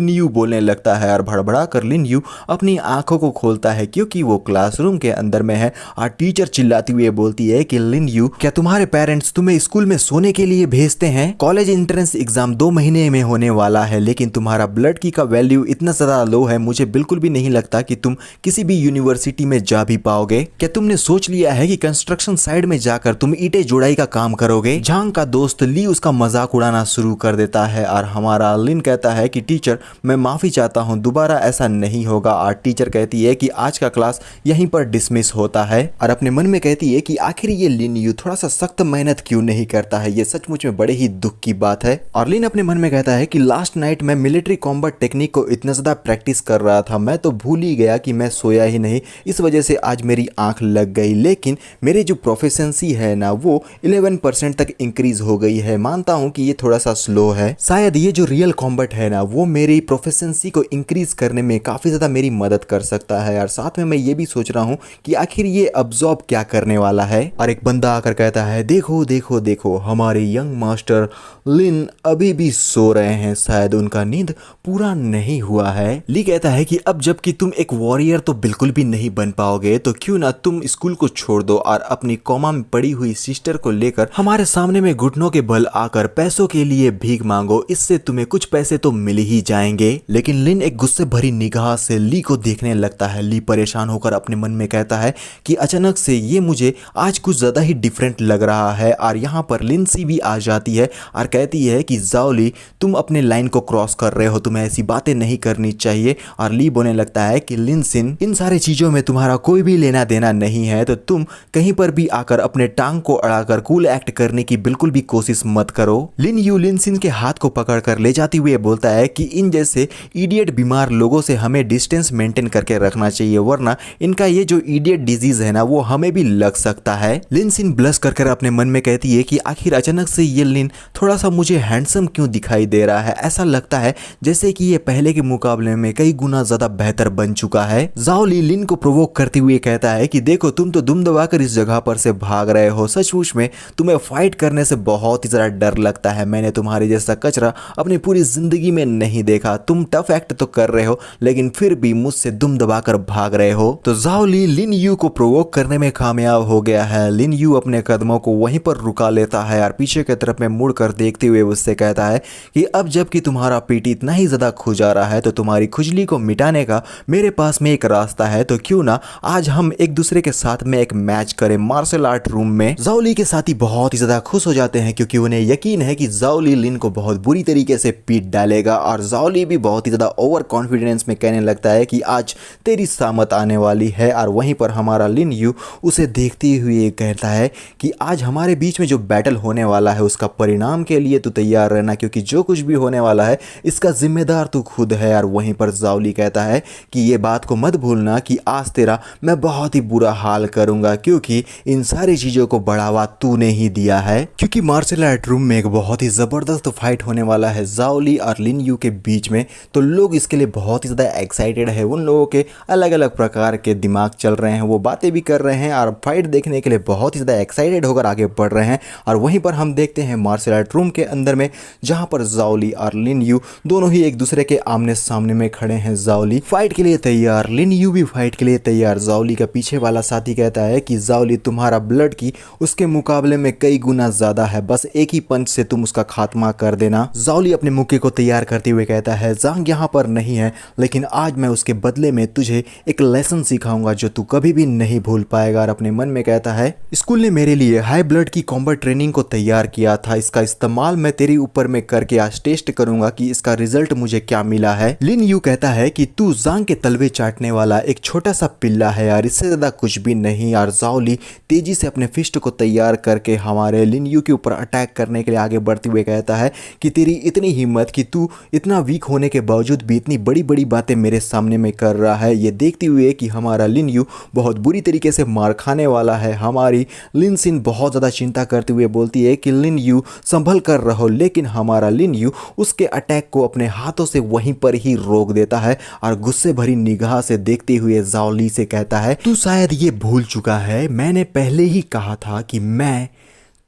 यू बोलने लगता है और भड़बड़ा कर लिन यू अपनी आंखों को खोलता है क्योंकि वो क्लासरूम के अंदर में है और टीचर चिल्लाती हुई बोलती है कि लिन यू क्या तुम्हारे पेरेंट्स तुम्हें स्कूल में सोने के लिए भेजते हैं? कॉलेज एंट्रेंस एग्जाम 2 महीने में होने वाला है लेकिन तुम्हारा ब्लड की का वैल्यू इतना ज्यादा लो है, मुझे बिल्कुल भी नहीं लगता कि तुम किसी भी यूनिवर्सिटी में जा भी पाओगे। क्या तुमने सोच लिया है कि कंस्ट्रक्शन साइड में जाकर तुम ईंटें जोड़ाई का काम करोगे? झांग का दोस्त ली उसका मजाक उड़ाना शुरू कर देता है और हमारा लिन कहता है कि टीचर मैं माफी चाहता हूँ, दोबारा ऐसा नहीं होगा। और टीचर कहती है कि आज का क्लास यहीं पर डिसमिस होता है और अपने मन में कहती है कि आखिर ये लिन यू थोड़ा सा सख्त मेहनत क्यों नहीं करता है, ये सचमुच में बड़े ही दुख की बात है। और लिन अपने मन में कहता है कि लास्ट नाइट मैं मिलिट्री कॉम्बैट टेक्निक को इतना ज्यादा प्रैक्टिस कर रहा था, मैं तो भूल ही गया कि मैं सोया ही नहीं, इस वजह से आज मेरी आंख लग गई। लेकिन मेरी जो प्रोफिशिएंसी है ना वो 11% तक इंक्रीज हो गई है। मानता हूं कि ये थोड़ा सा स्लो है, शायद ये जो रियल कॉम्बैट है ना वो मेरी प्रोफिशिएंसी को इंक्रीज करने में काफी ज्यादा मेरी मदद कर सकता है। और साथ में मैं ये भी सोच रहा हूँ कि आखिर ये अब्जॉर्ब क्या करने वाला है। और एक बंदा आकर कहता है देखो देखो देखो हमारे यंग मास्टर लिन अभी भी सो रहे हैं, शायद उनका नींद पूरा नहीं हुआ है। ली कहता है कि अब जबकि तुम एक वॉरियर तो बिल्कुल भी नहीं बन पाओगे तो क्यों ना तुम स्कूल को छोड़ दो और अपनी कोमा में पड़ी हुई सिस्टर को लेकर हमारे सामने में घुटनों के बल आकर पैसों के लिए भीख मांगो, इससे तुम्हें कुछ पैसे तो मिल ही जाएंगे। लेकिन लिन एक गुस्से भरी निगाह से ली को देखने लगता है। ली परेशान होकर अपने मन में कहता है कि अचानक से ये मुझे आज कुछ ज्यादा ही डिफरेंट लग रहा है। और यहाँ पर लिंसी भी आ जाती है और कहती है कि जाओ ली, तुम अपने लाइन को क्रॉस कर रहे हो, तुम्हें ऐसी बातें नहीं करनी चाहिए। और ली बोलने लगता है कि लिनसिन इन सारी चीजों में तुम्हारा कोई भी लेना देना नहीं है, तो तुम कहीं पर भी आकर अपने टांग को अड़ाकर कूल एक्ट करने की बिल्कुल भी कोशिश मत करो। लिन यू लिनसिन के हाथ को पकड़कर ले जाती हुई बोलता है कि इन जैसे इडियट बीमार लोगों से हमें डिस्टेंस मेंटेन करके रखना चाहिए, वरना इनका ये जो इडियट डिजीज है ना वो हमें भी लग सकता है। लिनसिन ब्लश कर अपने मन में कहती है कि आखिर अचानक से ये लिन थोड़ा सा मुझे हैंडसम क्यों दिखाई दे रहा है, ऐसा लगता है जैसे कि ये पहले के मुकाबले में कई गुना ज्यादा बेहतर बन चुका है। जाओ ली लिन को प्रोवोक करते हुए कहता है कि देखो तुम तो दुम दबाकर इस जगह पर से भाग रहे हो, सचमुच में तुम्हें फाइट करने से बहुत ही ज्यादा डर लगता है। मैंने तुम्हारे जैसा कचरा अपनी पूरी जिंदगी में नहीं देखा। तुम टफ एक्ट तो कर रहे हो लेकिन फिर भी मुझसे दुम दबाकर भाग रहे हो। तो जाओ ली लिन यू को प्रोवोक करने में कामयाब हो गया है। लिन यू अपने कदमों को वहीं पर रुका लेता है और पीछे की तरफ में मुड़कर देखते हुए उससे कहता है कि अब जबकि तुम्हारा पेट इतना ही ज्यादा खुजा रहा है तो तुम्हारी खुजली को मिटाने का मेरे पास में एक रास्ता है। तो क्यों ना आज हम एक दूसरे के साथ में एक मैच करें मार्शल आर्ट रूम में। जाओ ली के साथी बहुत ही ज्यादा खुश हो जाते हैं क्योंकि उन्हें यकीन है कि जाओ ली लिन को बहुत बुरी तरीके से पीट डालेगा और जाओ ली भी बहुत ही ज्यादा ओवर कॉन्फिडेंस में कहने लगता है कि आज तेरी सामत आने वाली है। और वहीं पर हमारा लिन यू उसे देखते हुए कहता है कि आज हमारे बीच में जो बैटल होने वाला है उसका परिणाम के लिए तू तैयार रहना, क्योंकि जो कुछ भी होने वाला है इसका जिम्मेदार तू खुद है। और वहीं पर जाओ ली कहता है कि ये बात को मत भूलना कि आज तेरा मैं बहुत ही बुरा हाल करूंगा, क्योंकि इन सारी चीजों को बढ़ावा तूने ही दिया है। क्योंकि मार्शल आर्ट रूम में एक बहुत ही जबरदस्त फाइट होने वाला है जाओ ली और लिन यू के बीच में, तो लोग इसके लिए बहुत ही ज्यादा एक्साइटेड है। उन लोगों के अलग अलग प्रकार के दिमाग चल रहे हैं, वो बातें भी कर रहे हैं और फाइट देखने के लिए बहुत ही ज्यादा एक्साइटेड होकर आगे बढ़ रहे हैं। और वहीं पर हम देखते हैं मार्शल आर्ट रूम के अंदर में जहां पर जाओ ली और लिन यू दोनों ही एक दूसरे के आमने सामने में खड़े हैं। जाओ ली फाइट के लिए तैयार, लिन यू भी फाइट के लिए तैयार। जाओ ली का पीछे वाला साथी कहता है कि जाओ ली तुम्हारा ब्लड की उसके मुकाबले में कई गुना ज्यादा है, बस एक ही पंच से तुम उसका खात्मा कर देना। जाओ ली अपने मुक्के को तैयार करते हुए कहता है जांग यहाँ पर नहीं है, लेकिन आज मैं उसके बदले में तुझे एक लेसन सिखाऊंगा जो तू कभी भी नहीं भूल पाएगा। और अपने मन में कहता है स्कूल ने मेरे लिए हाई ब्लड की कॉम्बैट ट्रेनिंग को तैयार किया था, इसका इस्तेमाल मैं तेरे ऊपर में करके आज टेस्ट करूंगा कि इसका रिजल्ट मुझे क्या मिला है। लिन यू कहता है कि तू जांग के तलवे चाटने वाला एक छोटा सा पिल्ला है यार, इससे ज्यादा कुछ भी नहीं। यार जाओ ली तेजी से अपने फिस्ट को तैयार करके हमारे लिन यू के ऊपर अटैक करने के लिए आगे बढ़ते हुए कहता है कि तेरी इतनी हिम्मत कि तू इतना वीक होने के बावजूद भी इतनी बड़ी बड़ी बातें मेरे सामने में कर रहा है। ये देखते हुए कि हमारा लिन यू बहुत बुरी तरीके से मार खाने वाला है, हमारी लिन सिन बहुत ज़्यादा चिंता करते हुए बोलती है कि लिन यू संभल कर रहो, लेकिन हमारा लिन यू उसके अटैक को अपने हाथों से वहीं पर ही रोक देता है और गुस्से भरी निगाह से देखते हुए जाओ ली से कहता है तू शायद ये भूल चुका है, मैंने पहले ही कहा था कि मैं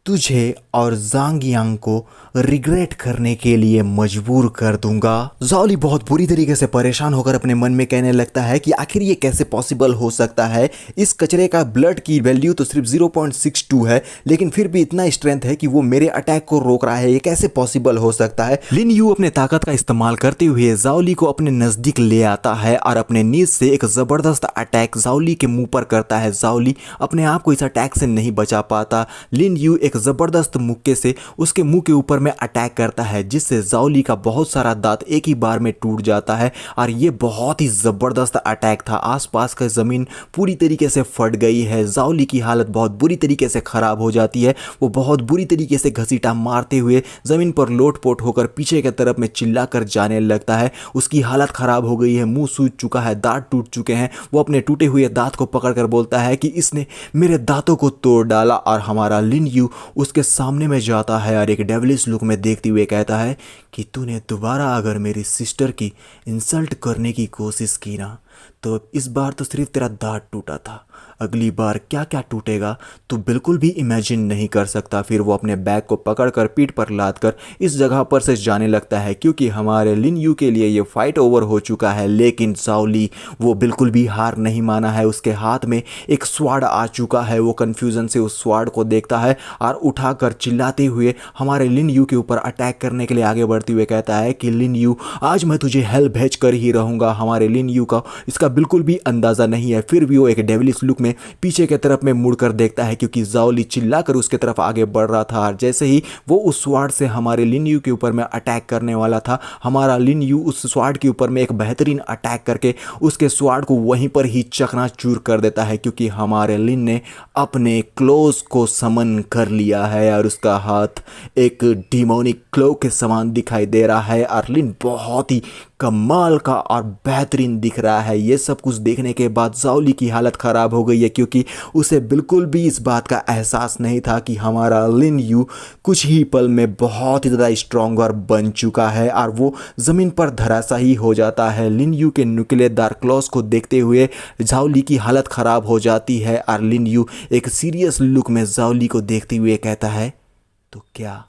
तुझे और जांग यांग को रिग्रेट करने के लिए मजबूर कर दूंगा। जाओ ली बहुत बुरी तरीके से परेशान होकर अपने मन में कहने लगता है कि आखिर ये कैसे पॉसिबल हो सकता है, इस कचरे का ब्लड की वैल्यू तो सिर्फ 0.62 है लेकिन फिर भी इतना स्ट्रेंथ है कि वो मेरे अटैक को रोक रहा है, ये कैसे पॉसिबल हो सकता है। लिन यू अपने ताकत का इस्तेमाल करते हुए जाओ ली को अपने नजदीक ले आता है और अपने नीज से एक जबरदस्त अटैक जाओ ली के मुंह पर करता है। जाओ ली अपने आप को इस अटैक से नहीं बचा पाता। लिन यू एक जबरदस्त मुक्के से उसके मुंह के ऊपर में अटैक करता है जिससे जाओ ली का बहुत सारा दांत एक ही बार में टूट जाता है और ये बहुत ही जबरदस्त अटैक था। आसपास का जमीन पूरी तरीके से फट गई है, जाओ ली की हालत बहुत बुरी तरीके से खराब हो जाती है। वो बहुत बुरी तरीके से घसीटा मारते हुए जमीन पर लोटपोट होकर पीछे की तरफ में चिल्लाकर जाने लगता है। उसकी हालत खराब हो गई है, मुंह सूज चुका है, दांत टूट चुके हैं। वो अपने टूटे हुए दांत को पकड़कर बोलता है कि इसने मेरे दांतों को तोड़ डाला। और हमारा लिन यू उसके सामने में जाता है और एक डेविलिश लुक में देखते हुए कहता है कि तूने दोबारा अगर मेरी सिस्टर की इंसल्ट करने की कोशिश की ना तो इस बार तो सिर्फ तेरा दांत टूटा था, अगली बार क्या क्या टूटेगा तू बिल्कुल भी इमेजिन नहीं कर सकता। फिर वो अपने बैग को पकड़कर पीठ पर लादकर इस जगह पर से जाने लगता है क्योंकि हमारे लिन यू के लिए ये फाइट ओवर हो चुका है। लेकिन जाओ ली वो बिल्कुल भी हार नहीं माना है, उसके हाथ में एक स्वाड आ चुका है। वो कन्फ्यूजन से उस स्वाड को देखता है और उठाकर चिल्लाते हुए हमारे लिन यू के ऊपर अटैक करने के लिए आगे बढ़ते हुए कहता है कि लिन यू आज मैं तुझे हेल भेज कर ही रहूंगा। हमारे लिन यू का इसका बिल्कुल भी अंदाजा नहीं है, फिर भी वो एक डेविलिश लुक में पीछे की तरफ में मुड़कर देखता है क्योंकि जाओ ली चिल्लाकर उसके तरफ आगे बढ़ रहा था। और जैसे ही वो उस स्वाड से हमारे लिन यू के ऊपर में अटैक करने वाला था, हमारा लिन यू उस स्वाड के ऊपर में एक बेहतरीन अटैक करके उसके स्वाड को वहीं पर ही चकनाचूर कर देता है क्योंकि हमारे लिन ने अपने क्लोज को समन कर लिया है और उसका हाथ एक डिमोनिक क्लो के समान दिखाई दे रहा है। और लिन बहुत ही कमाल का और बेहतरीन दिख रहा है। ये सब कुछ देखने के बाद ज़ाओली की हालत ख़राब हो गई है, क्योंकि उसे बिल्कुल भी इस बात का एहसास नहीं था कि हमारा लिन यू कुछ ही पल में बहुत ही ज़्यादा स्ट्रॉन्गर बन चुका है और वो ज़मीन पर धराशायी हो जाता है। लिन यू के नुकीलेदार क्लॉज को देखते हुए ज़ाओली की हालत ख़राब हो जाती है और लिन यू एक सीरियस लुक में ज़ाओली को देखते हुए कहता है, तो क्या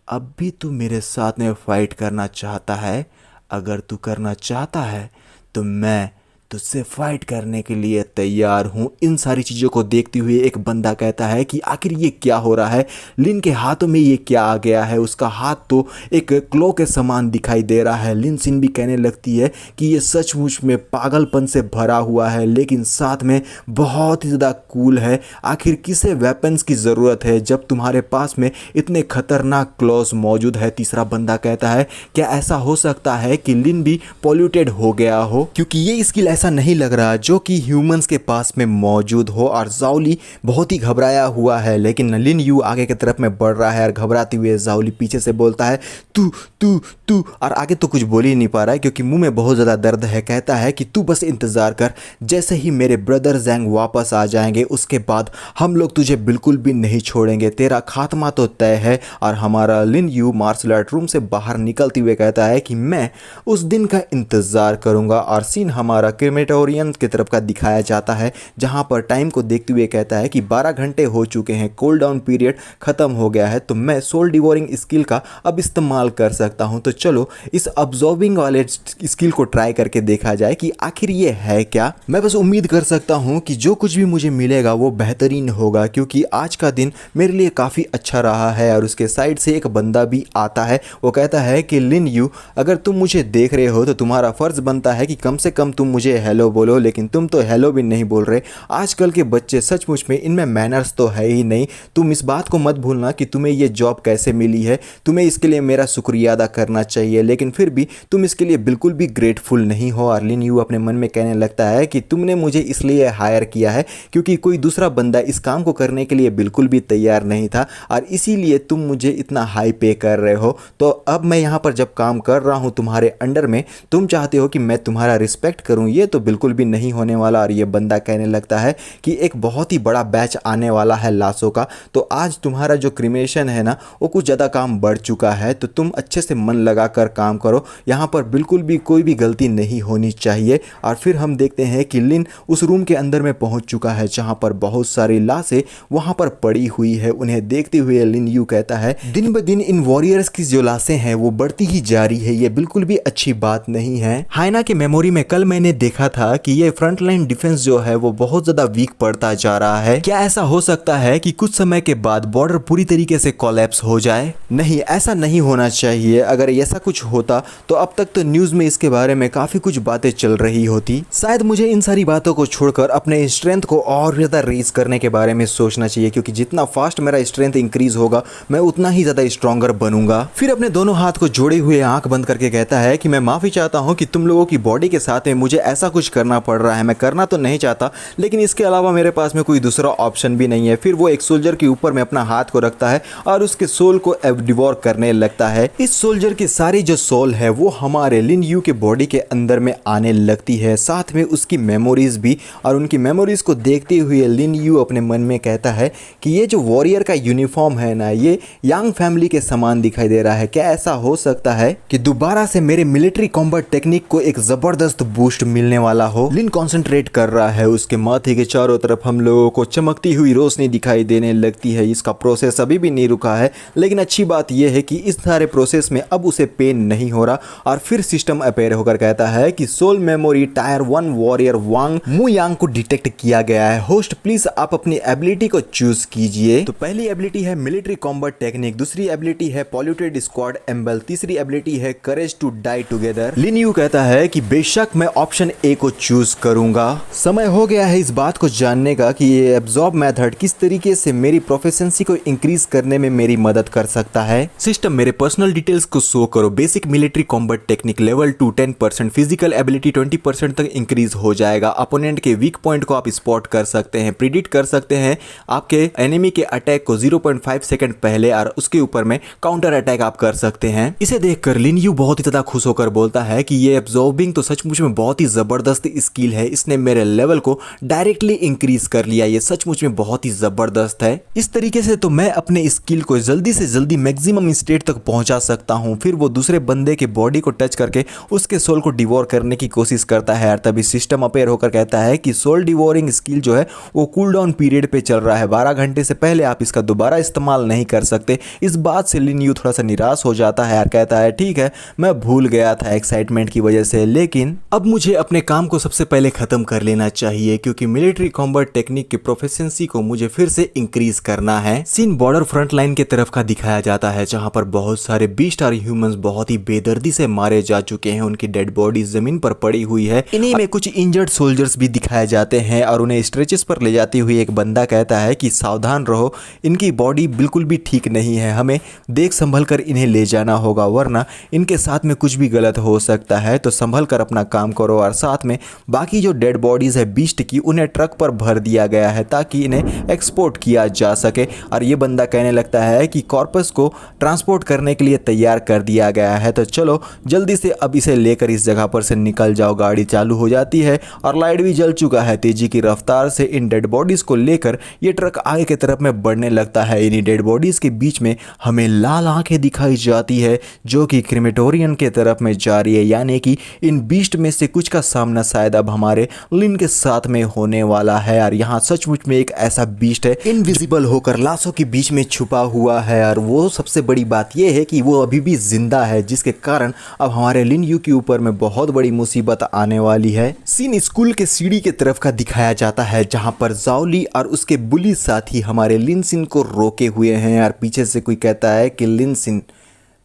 अब भी तू मेरे साथ में फाइट करना चाहता है? अगर तू करना चाहता है तो मैं तुझसे फाइट करने के लिए तैयार हूँ। इन सारी चीज़ों को देखते हुए एक बंदा कहता है कि आखिर ये क्या हो रहा है, लिन के हाथों में ये क्या आ गया है। उसका हाथ तो एक क्लो के समान दिखाई दे रहा है। लिन सिन भी कहने लगती है कि ये सचमुच में पागलपन से भरा हुआ है, लेकिन साथ में बहुत ही ज़्यादा कूल है। आखिर किसे वेपन्स की ज़रूरत है जब तुम्हारे पास में इतने खतरनाक क्लॉज मौजूद है। तीसरा बंदा कहता है, क्या ऐसा हो सकता है कि लिन भी पॉल्यूटेड हो गया हो, क्योंकि ये स्किल ऐसा नहीं लग रहा जो कि ह्यूमंस के पास में मौजूद हो। और ज़ाओली बहुत ही घबराया हुआ है, लेकिन लिन यू आगे की तरफ में बढ़ रहा है और घबराते हुए ज़ाओली पीछे से बोलता है, तू तू तू, और आगे तो कुछ बोल ही नहीं पा रहा है क्योंकि मुंह में बहुत ज़्यादा दर्द है। कहता है कि तू बस इंतज़ार कर, जैसे ही मेरे ब्रदर जैंग वापस आ जाएंगे उसके बाद हम लोग तुझे बिल्कुल भी नहीं छोड़ेंगे, तेरा खात्मा तो तय है। और हमारा लिन यू मार्शल आर्ट रूम से बाहर निकलते हुए कहता है कि मैं उस दिन का इंतज़ार करूँगा। और सीन हमारा क्रेमेटोरियम की तरफ का दिखाया जाता है, जहाँ पर टाइम को देखते हुए कहता है कि 12 घंटे हो चुके हैं, कूल डाउन पीरियड ख़त्म हो गया है, तो मैं सोल डिवोरिंग स्किल का अब इस्तेमाल कर सकता हूँ। तो चलो इस ऑब्जर्विंग वाले स्किल को ट्राई करके देखा जाए कि आखिर ये है क्या। मैं बस उम्मीद कर सकता हूँ कि जो कुछ भी मुझे मिलेगा वो बेहतरीन होगा, क्योंकि आज का दिन मेरे लिए काफ़ी अच्छा रहा है। और उसके साइड से एक बंदा भी आता है, वो कहता है कि लिन यू, अगर तुम मुझे देख रहे हो तो तुम्हारा फ़र्ज़ बनता है कि कम से कम तुम मुझे हेलो बोलो, लेकिन तुम तो हेलो भी नहीं बोल रहे। आजकल के बच्चे सचमुच में इनमें मैनर्स तो है ही नहीं। तुम इस बात को मत भूलना कि तुम्हें ये जॉब कैसे मिली है, तुम्हें इसके लिए मेरा शुक्रिया अदा करना चाहिए, लेकिन फिर भी तुम इसके लिए बिल्कुल भी ग्रेटफुल नहीं हो। और लिन यू अपने मन में कहने लगता है कि तुमने मुझे इसलिए हायर किया है क्योंकि कोई दूसरा बंदा इस काम को करने के लिए बिल्कुल भी तैयार नहीं था, और इसीलिए तुम मुझे इतना हाई पे कर रहे हो। तो अब मैं यहाँ पर जब काम कर रहा हूँ तुम्हारे अंडर में, तुम चाहते हो कि मैं तुम्हारा रिस्पेक्ट करूँ, ये तो बिल्कुल भी नहीं होने वाला। और ये बंदा कहने लगता है कि एक बहुत ही बड़ा बैच आने वाला है लाशों का, तो आज तुम्हारा जो क्रिमेशन है ना वो कुछ ज़्यादा काम बढ़ चुका है, तो तुम अच्छे से मन लगा कर काम करो, यहाँ पर बिल्कुल भी कोई भी गलती नहीं होनी चाहिए। और फिर हम देखते हैं कि लिन उस रूम के अंदर में पहुँच चुका है जहाँ पर बहुत सारी लाशें वहाँ पर पड़ी हुई है। उन्हें देखते हुए लिन यू कहता है, दिन ब दिन इन वॉरियर्स की जो लाशें हैं वो बढ़ती ही जा रही है, ये बिल्कुल भी अच्छी बात नहीं है। हाइना के मेमोरी में कल मैंने देखा था कि ये फ्रंट लाइन डिफेंस जो है वो बहुत ज्यादा वीक पड़ता जा रहा है। क्या ऐसा हो सकता है कि कुछ समय के बाद बॉर्डर पूरी तरीके से कोलैप्स हो जाए? नहीं, ऐसा नहीं होना चाहिए। अगर ऐसा कुछ होता तो अब तक तो न्यूज में इसके बारे में काफी कुछ बातें चल रही होती। शायद मुझे इन सारी बातों को छोड़कर अपने स्ट्रेंथ को और ज्यादा रेज करने के बारे में सोचना चाहिए, क्योंकि जितना फास्ट मेरा स्ट्रेंथ इंक्रीज होगा मैं उतना ही ज्यादा स्ट्रॉन्गर बनूंगा। फिर अपने दोनों हाथ को जोड़े हुए आंख बंद करके कहता है कि मैं माफी चाहता हूं कि तुम लोगों की बॉडी के साथ में मुझे ऐसा कुछ करना पड़ रहा है। मैं करना तो नहीं चाहता, लेकिन इसके अलावा मेरे पास में कोई दूसरा ऑप्शन भी नहीं है। फिर वो एक सोल्जर के ऊपर में अपना हाथ को रखता है और उसके सोल को डिवोर करने लगता है। इस सोल्जर की सारी जो सोल है वो हमारे लिन यू के बॉडी के अंदर में आने लगती है, साथ में उसकी मेमोरीज भी। और उनकी मेमोरीज को देखते हुए लिन यू अपने मन में कहता है कि ये जो वॉरियर का यूनिफॉर्म है ना, ये यांग फैमिली के समान दिखाई दे रहा है। क्या ऐसा हो सकता है कि दोबारा से मेरे मिलिट्री कॉम्बैट टेक्निक को एक जबरदस्त बूस्ट मिलने वाला हो? लिन कंसंट्रेट कर रहा है, उसके माथे के चारों तरफ हम लोगों को चमकती हुई रोशनी दिखाई देने लगती है। इसका प्रोसेस अभी भी नहीं रुका है, लेकिन अच्छी बात यह है कि इस सारे प्रोसेस में अब उसे पेन नहीं हो रहा। और फिर सिस्टम अपेयर होकर कहता है कि सोल मेमोरी टायर 1 वॉरियर वांग मु यांग को डिटेक्ट किया गया है। होस्ट प्लीज आप अपनी एबिलिटी को चूज कीजिए। तो पहली एबिलिटी है मिलिट्री कॉम्बैट टेक्निक, दूसरी एबिलिटी है पॉल्यूटेड स्क्वाड एम्बल, तीसरी एबिलिटी है courage to die together. Lin Yu कहता है कि बेशक मैं ऑप्शन ए को चूज करूंगा। समय हो गया है इस बात को जानने का कि ये एब्जॉर्ब मेथड किस तरीके से मेरी प्रोफिशिएंसी को इंक्रीज करने में मेरी मदद कर सकता है। सिस्टम मेरे पर्सनल डिटेल्स को शो करो। Basic military combat technique level 2 10%, physical ability 20% तक इंक्रीज हो जाएगा। अपोनेंट के वीक पॉइंट को आप स्पॉट कर सकते हैं, प्रिडिक्ट कर सकते हैं आपके एनिमी के अटैक को 0.5 सेकंड पहले और उसके ऊपर में काउंटर अटैक आप कर सकते हैं। इसे देखकर लिन यू बहुत ही ज्यादा खुश होकर बोलता है कि ये एब्जॉर्बिंग तो सचमुच में बहुत ही जबरदस्त स्किल है, इसने मेरे लेवल को डायरेक्टली इंक्रीज कर लिया, ये सचमुच में बहुत ही जबरदस्त है। इस तरीके से तो मैं अपने स्किल को जल्दी से जल्दी मैक्सिमम स्टेट तक पहुंचा सकता हूं। फिर वो दूसरे बंदे के बॉडी को टच करके उसके सोल को डिवोर करने की कोशिश करता है और तभी सिस्टम अपेयर होकर कहता है कि सोल डिवोरिंग स्किल जो है वो कूल डाउन पीरियड पे चल रहा है, 12 घंटे से पहले आप इसका दोबारा इस्तेमाल नहीं कर सकते। इस बात से लिन यू थोड़ा सा निराश हो जाता है और कहता है ठीक है, मैं भूल गया था एक्साइटमेंट की वजह से, लेकिन अब मुझे अपने काम को सबसे पहले खत्म कर लेना चाहिए क्योंकि मिलिट्री कॉम्बैट टेक्निक की प्रोफिशिएंसी को मुझे फिर से इंक्रीज करना है। सीन बॉर्डर फ्रंट लाइन की तरफ का दिखाया जाता है जहां पर बहुत सारे बीस्ट और ह्यूमंस बहुत ही बेदर्दी से मारे जा चुके हैं, उनकी डेड बॉडी जमीन पर पड़ी हुई है। इन्हीं में कुछ इंजर्ड सोल्जर्स भी दिखाए जाते हैं और उन्हें स्ट्रेचेस पर ले जाते हुए एक बंदा कहता है कि सावधान रहो, इनकी बॉडी बिल्कुल भी ठीक नहीं है, हमें देख संभल कर इन्हें ले जाना होगा वरना इनके साथ में कुछ भी गलत हो सकता है, तो संभल कर अपना काम करो। और साथ में बाकी जो डेड बॉडीज है बीस्ट की, उन्हें ट्रक पर भर दिया गया है ताकि इन्हें एक्सपोर्ट किया जा सके। और ये बंदा कहने लगता है कि कॉर्पस को ट्रांसपोर्ट करने के लिए तैयार कर दिया गया है, तो चलो जल्दी से अब इसे लेकर इस जगह पर से निकल जाओ। गाड़ी चालू हो जाती है और लाइट भी जल चुका है। तेजी की रफ्तार से इन डेड बॉडीज को लेकर ये ट्रक आगे की तरफ में बढ़ने लगता है। इन्हीं डेड बॉडीज के बीच में हमें लाल आंखें दिखाई जाती है जो कि क्रिमेटोरियम के तरफ में जा रही है, यानी कि इन बीस्ट में से कुछ का सामना शायद अब हमारे लिन के साथ में होने वाला है। और यहाँ सचमुच में एक ऐसा बीस्ट है इनविजिबल होकर लाशों के बीच में छुपा हुआ है और वो सबसे बड़ी बात यह है कि वो अभी भी जिंदा है, जिसके कारण अब हमारे लिन यू के ऊपर में बहुत बड़ी मुसीबत आने वाली है। सीन स्कूल के सीढ़ी के तरफ का दिखाया जाता है जहां पर जाओली और उसके बुली साथी हमारे लिन सिन को रोके हुए हैं और पीछे से कोई कहता है कि लिन सिन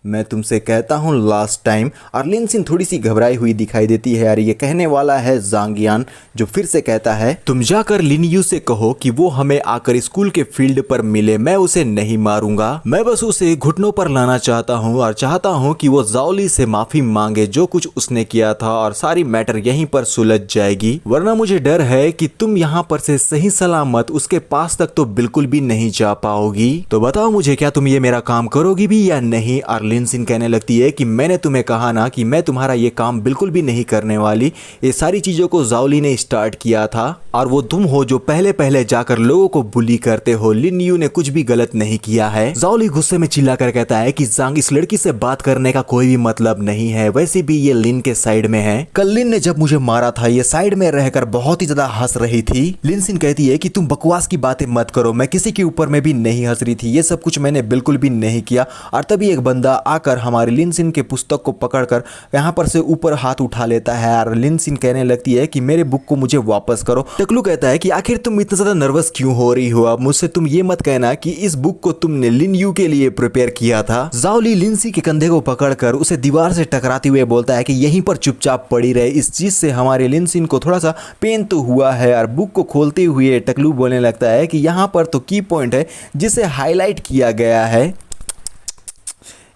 मैं तुमसे कहता हूँ लास्ट टाइम। और लिन सिन थोड़ी सी घबराई हुई दिखाई देती है और ये कहने वाला है जांग यान, जो फिर से कहता है तुम जाकर लिन यू से कहो कि वो हमें आकर स्कूल के फील्ड पर मिले, मैं उसे नहीं मारूंगा, मैं बस उसे घुटनों पर लाना चाहता हूँ और चाहता हूँ कि वो जाओली से माफी मांगे जो कुछ उसने किया था और सारी मैटर यहीं पर सुलझ जाएगी, वरना मुझे डर है कि तुम यहाँ पर से सही सलामत उसके पास तक तो बिल्कुल भी नहीं जा पाओगी। तो बताओ मुझे, क्या तुम ये मेरा काम करोगी भी या नहीं। और लिन सिन कहने लगती है कि मैंने तुम्हें कहा ना कि मैं तुम्हारा ये काम बिल्कुल भी नहीं करने वाली, ये सारी चीजों को जाओली ने स्टार्ट किया था और वो तुम हो जो पहले पहले जाकर लोगों को बुली करते हो, लिन यू ने कुछ भी गलत नहीं किया है। जाओली गुस्से में चिल्लाकर कहता है कि जांग इस लड़की से बात करने का कोई भी मतलब नहीं है, वैसे भी ये लिन के साइड में है, कल लिन ने जब मुझे मारा था ये साइड में रहकर बहुत ही ज्यादा हंस रही थी। लिन सिन कहती है कि तुम बकवास की बातें मत करो, मैं किसी के ऊपर में भी नहीं हंस रही थी, ये सब कुछ मैंने बिल्कुल भी नहीं किया। और तभी एक बंदा आकर हमारे लिन सिन के पुस्तक को पकड़कर यहाँ पर से ऊपर हाथ उठा लेता है और लिन सिन कहने लगती है कि मेरे बुक को मुझे वापस करो। टकलू कहता है कि आखिर तुम इतना ज्यादा नर्वस क्यों हो रही हो, अब मुझसे तुम ये मत कहना कि इस बुक को तुमने लिन यू के लिए प्रिपेयर किया था। जाओली लिंसी के कंधे को पकड़कर उसे दीवार से टकराते हुए बोलता है कि यहीं पर चुपचाप पड़ी रहे, इस चीज से हमारे लिन सिन को थोड़ा सा पेन तो हुआ है। और बुक को खोलते हुए टकलू बोलने लगता है कि यहाँ पर तो की पॉइंट है जिसे हाईलाइट किया गया है,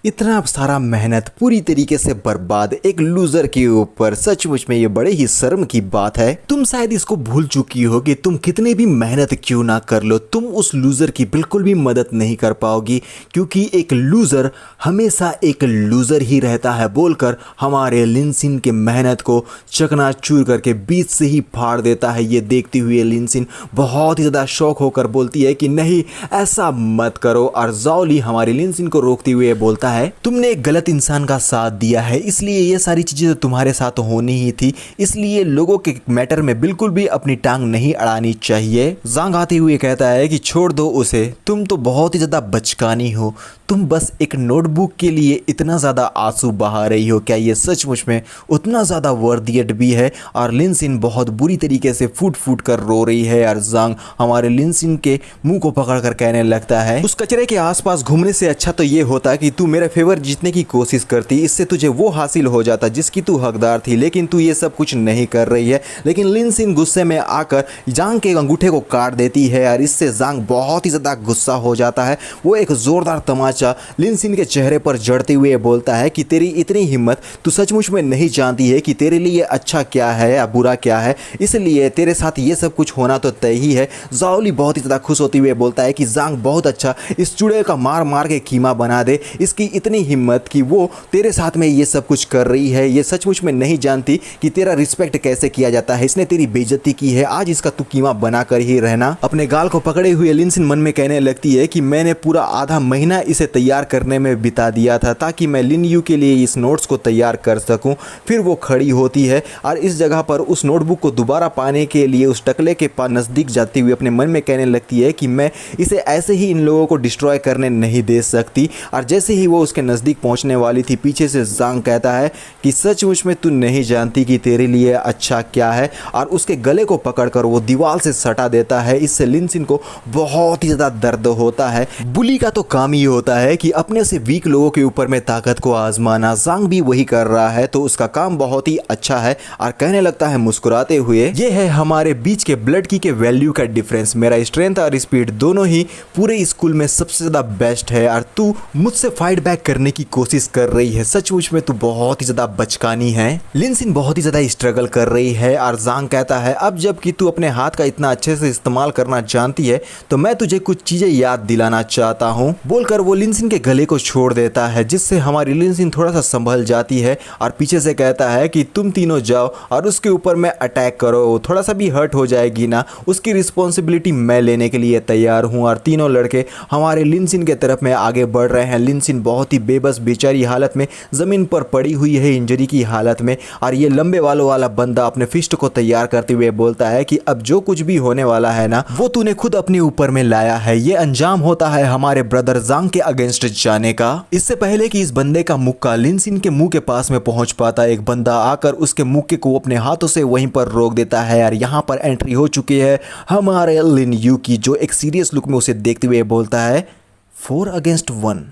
इतना सारा मेहनत पूरी तरीके से बर्बाद एक लूजर के ऊपर, सचमुच में ये बड़े ही शर्म की बात है। तुम शायद इसको भूल चुकी हो कि तुम कितने भी मेहनत क्यों ना कर लो, तुम उस लूजर की बिल्कुल भी मदद नहीं कर पाओगी, क्योंकि एक लूजर हमेशा एक लूजर ही रहता है, बोलकर हमारे लिन सिन के मेहनत को चकनाचूर करके बीच से ही फाड़ देता है। ये देखते हुए लिन सिन बहुत ही ज़्यादा शौक होकर बोलती है कि नहीं ऐसा मत करो। और जाओली हमारे लिन सिन को रोकते हुए बोलता है तुमने एक गलत इंसान का साथ दिया है, इसलिए ये सारी चीजें तो तुम्हारे साथ होनी ही थी, इसलिए लोगों के मैटर में बिल्कुल भी अपनी टांग नहीं अड़ानी चाहिए। जांग आते हुए कहता है कि छोड़ दो उसे, तुम तो बहुत ही ज्यादा बचकानी हो, तुम बस एक नोटबुक के लिए इतना ज़्यादा आंसू बहा रही हो, क्या ये सचमुच में उतना ज़्यादा वर्दियत भी है। और लिन सिन बहुत बुरी तरीके से फूट फूट कर रो रही है और जांग हमारे लिन सिन के मुंह को पकड़ कर कहने लगता है उस कचरे के आसपास घूमने से अच्छा तो ये होता कि तू मेरे मेरा फेवर जीतने की कोशिश करती, इससे तुझे वो हासिल हो जाता जिसकी तू हकदार थी, लेकिन तू ये सब कुछ नहीं कर रही है। लेकिन लिन सिन गुस्से में आकर जांग के अंगूठे को काट देती है और इससे जांग बहुत ही ज़्यादा गुस्सा हो जाता है। वो एक ज़ोरदार तमाचा लिन सिन के चेहरे पर जड़ते हुए बोलता है कि तेरी इतनी हिम्मत, तू सचमुच में नहीं जानती है कि तेरे लिए अच्छा क्या है या बुरा क्या है, इसलिए तेरे साथ ये सब कुछ होना तो तय ही है। ज़ाओली बहुत ही ज़्यादा खुश होते हुए बोलता है कि जांग बहुत अच्छा, इस चूड़े का मार मार के कीमा बना दे। इसकी इतनी हिम्मत कि वो तेरे साथ में ये सब कुछ कर रही है, ये सचमुच में नहीं जानती कि तेरा रिस्पेक्ट कैसे किया जाता है। इसने तेरी बेइज्जती की है, आज इसका तू कीमा बना कर ही रहना। अपने गाल को पकड़े हुए लिन सिन मन में कहने लगती है कि मैंने पूरा आधा महीना इसे तैयार करने में बिता दिया था ताकि मैं लिन यू के लिए इस नोट्स को तैयार कर सकूं। फिर वो खड़ी होती है और इस जगह पर उस नोटबुक को दोबारा पाने के लिए उस टकले के पास नज़दीक जाती हुई अपने मन में कहने लगती है कि मैं इसे ऐसे ही इन लोगों को डिस्ट्रॉय करने नहीं दे सकती। और जैसे ही वो उसके नज़दीक पहुंचने वाली थी, पीछे से जांग कहता है कि सचमुच में तू नहीं जानती कि तेरे लिए अच्छा क्या है, और उसके गले को पकड़कर वो दीवार से सटा देता है। इससे लिन सिन को बहुत ही ज़्यादा दर्द होता है। बुली का तो काम ही होता है कि अपने से वीक लोगों के ऊपर में ताकत को आजमाना। जांग भी वही कर रहा है, तो उसका काम बहुत ही अच्छा है और कहने लगता है मुस्कुराते हुए, ये है हमारे बीच के ब्लड की के वैल्यू का डिफरेंस। मेरा स्ट्रेंथ और स्पीड दोनों ही पूरे स्कूल में सबसे ज़्यादा बेस्ट है और तू मुझसे फाइट बैक करने की कोशिश कर रही है। सचमुच में तू बहुत ही ज़्यादा बचकानी है। लिन सिन बहुत ही ज़्यादा स्ट्रगल कर रही है और जांग कहता है अब जब कि तू अपने हाथ का इतना अच्छे से इस्तेमाल करना जानती है तो मैं तुझे कुछ चीज़ें याद दिलाना चाहता हूँ। बोलकर वो लिन सिन के गले को छोड़ देता है, जिससे हमारी लिन सिन थोड़ा सा संभल जाती है और पीछे से कहता है कि तुम तीनों जाओ और उसके ऊपर में अटैक करो। वो थोड़ा सा भी हर्ट हो जाएगी ना, उसकी रिस्पॉन्सिबिलिटी मैं लेने के लिए तैयार हूँ। और तीनों लड़के हमारे लिन सिन के तरफ में आगे बढ़ रहे हैं। लिन सिन बहुत ही बेबस बेचारी हालत में ज़मीन पर पड़ी हुई है, इंजरी की हालत में, और ये लंबे वालों वाला बंदा अपने फिस्ट को तैयार करते हुए बोलता है कि अब जो कुछ भी होने वाला है ना, वो तूने खुद अपने ऊपर में लाया है। ये अंजाम होता है हमारे ब्रदर जांग के अगेंस्ट जाने का। इससे पहले कि इस बंदे का मुक्का लिन सिन के मुंह के पास में पहुंच पाता, एक बंदा आकर उसके मुक्के को अपने हाथों से वहीं पर रोक देता है। और यहाँ पर एंट्री हो चुकी है हमारे लिन यू की, जो एक सीरियस लुक में उसे देखते हुए बोलता है 4 अगेंस्ट 1,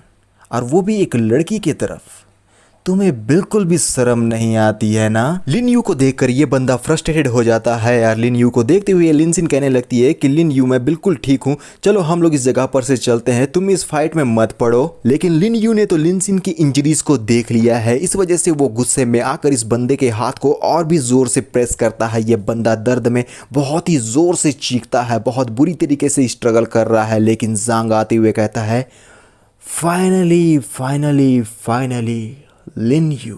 और वो भी एक लड़की की तरफ। तुम्हें बिल्कुल भी शर्म नहीं आती है ना। लिन यू को देखकर ये बंदा फ्रस्ट्रेटेड हो जाता है यार। लिन यू को देखते हुए लिन सिन कहने लगती है कि लिन यू मैं बिल्कुल ठीक हूँ, चलो हम लोग इस जगह पर से चलते हैं, तुम इस फाइट में मत पड़ो। लेकिन लिन यू ने तो लिन सिन की इंजरीज को देख लिया है, इस वजह से वो गुस्से में आकर इस बंदे के हाथ को और भी जोर से प्रेस करता है। ये बंदा दर्द में बहुत ही जोर से चीखता है, बहुत बुरी तरीके से स्ट्रगल कर रहा है। लेकिन जांग आते हुए कहता है finally finally finally Lin Yu,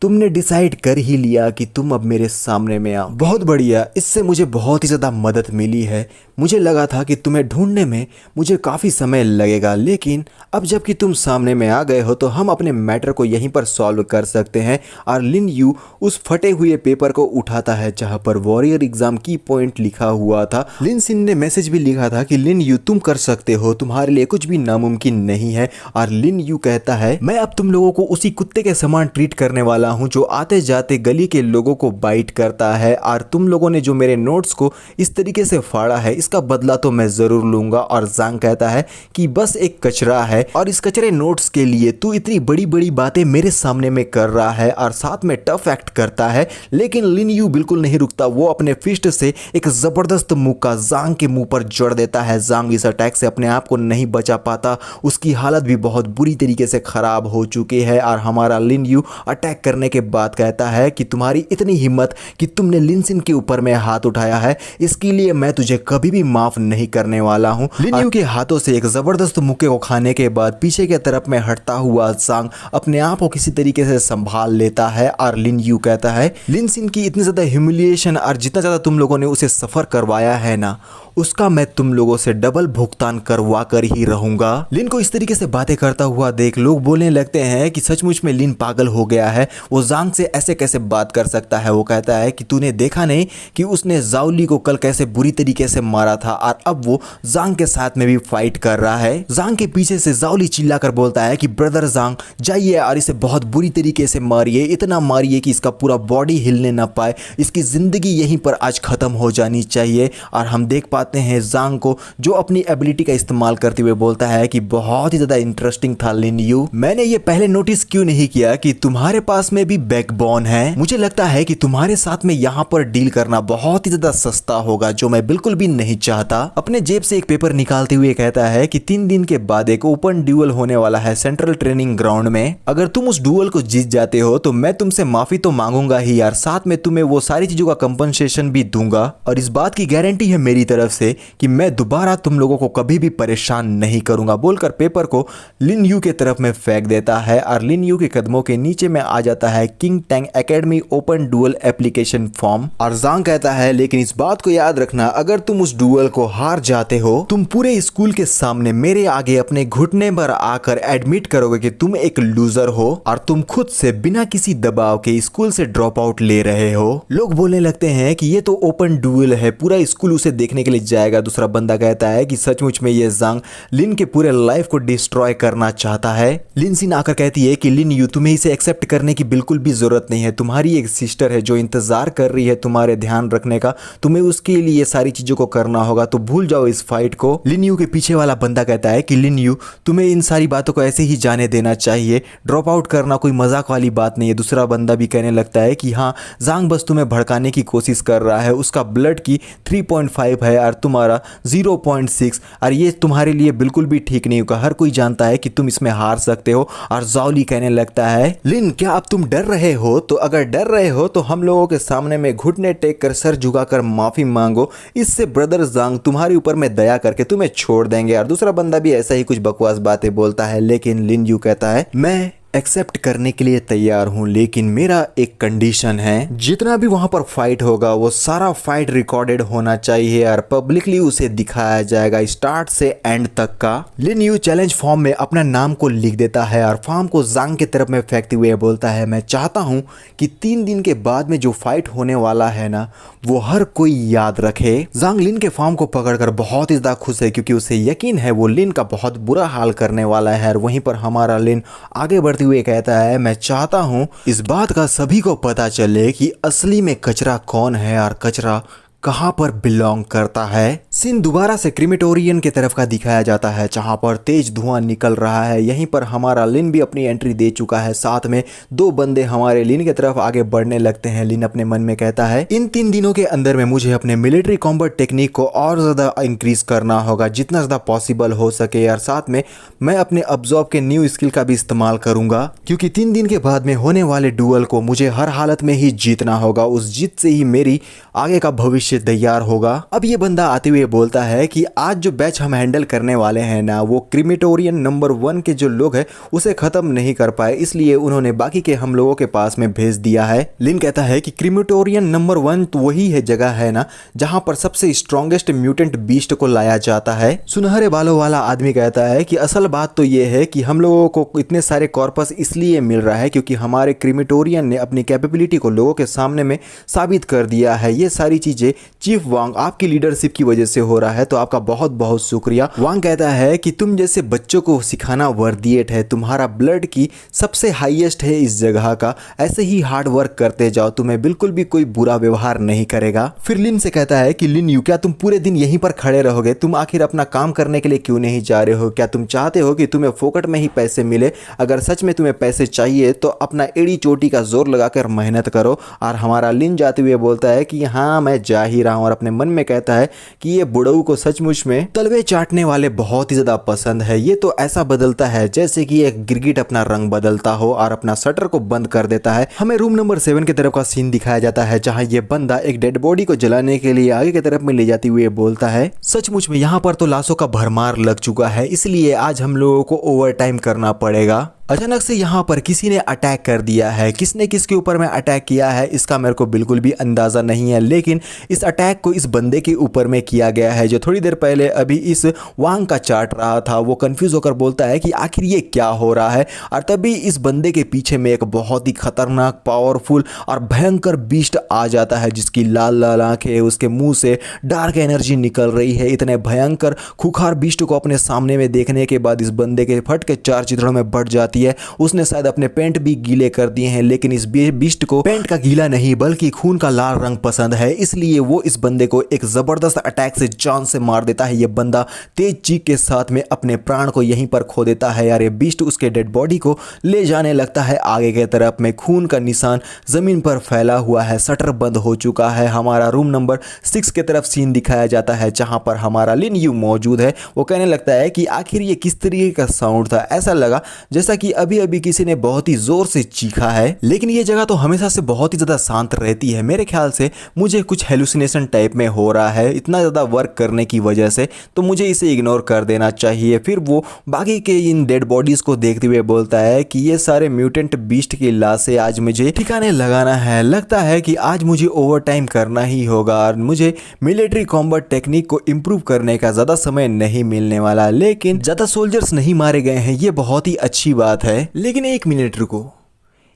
तुमने डिसाइड कर ही लिया कि तुम अब मेरे सामने में आओ। बहुत बढ़िया, इससे मुझे बहुत ही ज़्यादा मदद मिली है। मुझे लगा था कि तुम्हें ढूंढने में मुझे काफ़ी समय लगेगा, लेकिन अब जबकि तुम सामने में आ गए हो तो हम अपने मैटर को यहीं पर सॉल्व कर सकते हैं। और लिन यू उस फटे हुए पेपर को उठाता है जहां पर वॉरियर एग्जाम की पॉइंट लिखा हुआ था। लिन सिन ने मैसेज भी लिखा था कि लिन यू तुम कर सकते हो, तुम्हारे लिए कुछ भी नामुमकिन नहीं है। और लिन यू कहता है मैं अब तुम लोगों को उसी कुत्ते के समान ट्रीट करने वाला हूं जो आते जाते गली के लोगों को बाइट करता है। और तुम लोगों ने जो मेरे नोट्स को इस तरीके से फाड़ा है, इसका बदला तो मैं जरूर लूंगा। और जांग कहता है कि बस एक कचरा है और इस कचरे नोट्स के लिए तू इतनी बड़ी बड़ी बातें मेरे सामने में कर रहा है और साथ में टफ एक्ट करता है। लेकिन लिन यू बिल्कुल नहीं रुकता, वो अपने फिस्ट से एक जबरदस्त मुक्का जांग के मुंह पर जड़ देता है। जांग इस अटैक से अपने आप को नहीं बचा पाता, उसकी हालत भी बहुत बुरी तरीके से खराब हो चुकी है। और हमारा लिन यू अटैक करने के बाद कहता है कि तुम्हारी इतनी हिम्मत कि तुमने लिन सिन के ऊपर में हाथ उठाया है, इसके लिए मैं तुझे कभी भी माफ नहीं करने वाला हूं। लिन यू के हाथों से एक जबरदस्त मुक्के को खाने के बाद पीछे के तरफ में हटता हुआ जांग अपने आप को किसी तरीके से संभाल लेता है। और लिन यू कहता है लिन सिन की इतनी ज्यादा ह्यूमिलिएशन और जितना ज्यादा तुम लोगों ने उसे सफर करवाया है ना, उसका मैं तुम लोगों से डबल भुगतान करवा कर ही रहूंगा। लिन को इस तरीके से बातें करता हुआ देख लोग बोलने लगते हैं कि सचमुच में लिन पागल हो गया है, वो जांग से ऐसे कैसे बात कर सकता है। वो कहता है कि तूने देखा नहीं कि उसने जाओली को कल कैसे बुरी तरीके से मारा था और अब वो जांग के साथ में भी फाइट कर रहा है। जांग के पीछे से जाओली चिल्लाकर बोलता है कि ब्रदर जांग जाइए और इसे बहुत बुरी तरीके से मारिए, इतना मारिए कि इसका पूरा बॉडी हिलने ना पाए, इसकी जिंदगी यहीं पर आज खत्म हो जानी चाहिए। और हम देख पाते हैं जांग को, जो अपनी एबिलिटी का इस्तेमाल करते हुए बोलता है कि बहुत ही ज्यादा इंटरेस्टिंग था लिन यू, मैंने ये पहले नोटिस क्यों नहीं किया कि तुम्हारे पास में भी बैकबोन है। मुझे लगता है कि तुम्हारे साथ में यहाँ पर डील करना बहुत ही ज्यादा सस्ता होगा, जो मैं बिल्कुल भी नहीं चाहता। अपने जेब से एक पेपर निकालते हुए कहता है कि 3 दिन के बाद एक ओपन ड्यूअल होने वाला है सेंट्रल ट्रेनिंग ग्राउंड में। अगर तुम उस ड्यूअल को जीत जाते हो तो मैं तुमसे माफी तो मांगूंगा ही यार, साथ में तुम्हें वो सारी चीजों का कंपनसेशन भी दूंगा, और इस बात की गारंटी है मेरी तरफ से कि मैं दोबारा तुम लोगों को कभी भी परेशान नहीं करूंगा, बोलकर पेपर को लिन यू के तरफ में फेंक देता है। और लिन यू के कदमों के नीचे में आ जाता है King Tang academy open dual application form. और जांग कहता है लेकिन इस बात को याद रखना, अगर तुम उस डुअल को हार जाते हो तुम पूरे स्कूल के सामने मेरे आगे अपने घुटने पर आकर एडमिट करोगे कि तुम एक लूजर हो और तुम खुद से बिना किसी दबाव के स्कूल से ड्रॉप आउट ले रहे हो। लोग बोलने लगते हैं कि ये तो ओपन डुअल है, पूरा स्कूल उसे देखने के लिए जाएगा। दूसरा बंदा कहता है कि सचमुच में ये जांग लिन के पूरे लाइफ को डिस्ट्रॉय करना चाहता है। लिन सिन आकर कहती है कि लिन यू तुम्हें इसे एक्सेप्ट करने की बिल्कुल भी जरूरत नहीं है, तुम्हारी एक सिस्टर है जो इंतजार कर रही है तुम्हारे ध्यान रखने का, तुम्हें उसके लिए सारी चीजों को करना होगा, तो भूल जाओ इस फाइट को। लिन यू के पीछे वाला बंदा कहता है कि लिन यू तुम्हें इन सारी बातों को ऐसे ही जाने देना चाहिए, ड्रॉप आउट करना कोई मजाक वाली बात नहीं है। दूसरा बंदा भी कहने लगता है कि हाँ जांग बस तुम्हें भड़काने की कोशिश कर रहा है, उसका ब्लड की 3.5 है और तुम्हारा 0.6, और ये तुम्हारे लिए बिल्कुल भी ठीक नहीं होगा, हर कोई जानता है कि तुम इसमें हार सकते हो। और जाओली कहने लगता है लिन क्या अब तुम डर रहे हो? तो अगर डर रहे हो तो हम लोगों के सामने में घुटने टेक कर सर झुकाकर माफी मांगो, इससे ब्रदर जांग तुम्हारे ऊपर में दया करके तुम्हें छोड़ देंगे। और दूसरा बंदा भी ऐसा ही कुछ बकवास बातें बोलता है, लेकिन लिन यू कहता है मैं एक्सेप्ट करने के लिए तैयार हूं, लेकिन मेरा एक कंडीशन है, जितना भी वहां पर फाइट होगा वो सारा फाइट रिकॉर्डेड होना चाहिए और पब्लिकली उसे दिखाया जाएगा स्टार्ट से एंड तक का। लिन यू चैलेंज फॉर्म में अपना नाम को लिख देता है और फॉर्म को जांग की तरफ में फेंकते हुए बोलता है मैं चाहता हूं कि 3 दिन के बाद में जो फाइट होने वाला है ना वो हर कोई याद रखे। जांग लिन के फॉर्म को पकड़कर बहुत ही ज्यादा खुश है, क्योंकि उसे यकीन है वो लिन का बहुत बुरा हाल करने वाला है। और वहीं पर हमारा लिन आगे बढ़ हुए कहता है मैं चाहता हूं इस बात का सभी को पता चले कि असली में कचरा कौन है और कचरा कहां पर बिलोंग करता है। सीन दोबारा से क्रिमेटोरियन की तरफ का दिखाया जाता है, जहां पर तेज धुआं निकल रहा है। यहीं पर हमारा लिन भी अपनी एंट्री दे चुका है, साथ में 2 बंदे हमारे लिन की तरफ आगे बढ़ने लगते हैं। लिन अपने मन में कहता है इन 3 दिनों के अंदर में मुझे अपने मिलिट्री कॉम्बैट टेक्निक को और ज्यादा इंक्रीज करना होगा, जितना ज्यादा पॉसिबल हो सके, और साथ में मैं अपने अब्जॉर्ब के न्यू स्किल का भी इस्तेमाल करूंगा, क्योंकि 3 दिन के बाद में होने वाले डुअल को मुझे हर हालत में ही जीतना होगा। उस जीत से ही मेरी आगे का भविष्य तैयार होगा। अब ये बंदा आते हुए बोलता है कि आज जो बैच हम हैंडल करने वाले हैं ना वो क्रिमेटोरियन नंबर 1 के जो लोग हैं उसे खत्म नहीं कर पाए, इसलिए उन्होंने बाकी के हम लोगों के पास में भेज दिया है। लिन कहता है कि क्रिमेटोरियन नंबर 1 तो वही है जगह है ना जहां पर सबसे स्ट्रॉन्गेस्ट म्यूटेंट बीस्ट को लाया जाता है। सुनहरे बालों वाला आदमी कहता है कि असल बात तो ये है कि हम लोगों को इतने सारे कॉर्पस इसलिए मिल रहा है क्योंकि हमारे क्रिमेटोरियन ने अपनी कैपेबिलिटी को लोगों के सामने में साबित कर दिया है। ये सारी चीजें चीफ वांग आपकी लीडरशिप की वजह से हो रहा है, तो आपका बहुत बहुत शुक्रिया। वांग कहता है कि तुम जैसे बच्चों को सिखाना वर्दियत है, तुम्हारा ब्लड की सबसे हाईएस्ट है इस जगह का, ऐसे ही हार्ड वर्क करते जाओ, तुम्हें बिल्कुल भी कोई बुरा व्यवहार नहीं करेगा। फिर लिन से कहता है कि लिन यू क्या तुम पूरे दिन यहीं पर खड़े रहोगे? तुम आखिर अपना काम करने के लिए क्यों नहीं जा रहे हो? क्या तुम चाहते हो कि तुम्हें फोकट में ही पैसे मिले? अगर सच में तुम्हें पैसे चाहिए तो अपना एड़ी चोटी का जोर लगाकर मेहनत करो। और हमारा लिन जाते हुए बोलता है कि हाँ मैं जा ही रहा हूं, और अपने मन में कहता है कि ये बुढ़ऊ को सचमुच में तलवे चाटने वाले बहुत ही ज्यादा पसंद है। ये तो ऐसा बदलता है जैसे कि एक गिरगिट अपना रंग बदलता हो और अपना शटर को बंद कर देता है। हमें रूम नंबर 7 की तरफ का सीन दिखाया जाता है, जहां ये बंदा एक डेड बॉडी को जलाने के लिए आगे की तरफ में ले जाते हुए बोलता है सचमुच में यहाँ पर तो लाशों का भरमार लग चुका है, इसलिए आज हम लोगों को ओवर टाइम करना पड़ेगा। अचानक से यहाँ पर किसी ने अटैक कर दिया है। किसने किसके ऊपर में अटैक किया है इसका मेरे को बिल्कुल भी अंदाजा नहीं है, लेकिन इस अटैक को इस बंदे के ऊपर में किया गया है जो थोड़ी देर पहले अभी इस वांग का चाट रहा था। वो कंफ्यूज होकर बोलता है कि आखिर ये क्या हो रहा है, और तभी इस बंदे के पीछे में एक बहुत ही खतरनाक पावरफुल और भयंकर बीस्ट आ जाता है, जिसकी लाल लाल आंखें, उसके मुंह से डार्क एनर्जी निकल रही है। इतने भयंकर खुखार बीस्ट को अपने सामने में देखने के बाद इस बंदे के फट के 4 चित्रों में बढ़ जाती जाती है। उसने शायद अपने पेंट भी गीले कर दिए हैं, लेकिन इस बीस्ट को पेंट का गीला नहीं बल्कि खून का लाल रंग पसंद है, इसलिए वो इस बंदे को एक जबरदस्त अटैक से जान से मार देता है। ये बंदा तेज चीख के साथ में अपने प्राण को यहीं पर खो देता है यार। ये बीस्ट उसके डेड बॉडी को ले जाने लगता है आगे के तरफ में। खून का निशान जमीन पर फैला हुआ है, शटर बंद हो चुका है। हमारा रूम नंबर 6 की तरफ सीन दिखाया जाता है जहां पर हमारा लिन यू मौजूद है। वो कहने लगता है कि आखिर ये किस तरीके का साउंड था। ऐसा लगा जैसा कि अभी अभी किसी ने बहुत ही जोर से चीखा है, लेकिन ये जगह तो हमेशा से बहुत ही ज्यादा शांत रहती है। मेरे ख्याल से मुझे कुछ हेलुसिनेशन टाइप में हो रहा है इतना ज़्यादा वर्क करने की वजह से, तो मुझे इसे इग्नोर कर देना चाहिए। फिर वो बाकी के इन डेड बॉडीज़ को देखते हुए बोलता है कि ये सारे म्यूटेंट बीस्ट की लाशें आज मुझे ठिकाने लगाना है। लगता है कि आज मुझे ओवर टाइम करना ही होगा और मुझे मिलिट्री कॉम्बैट टेक्निक को इम्प्रूव करने का ज़्यादा समय नहीं मिलने वाला। लेकिन ज़्यादा सोल्जर्स नहीं मारे गए हैं, ये बहुत ही अच्छी बात है। लेकिन एक मिनट रुको,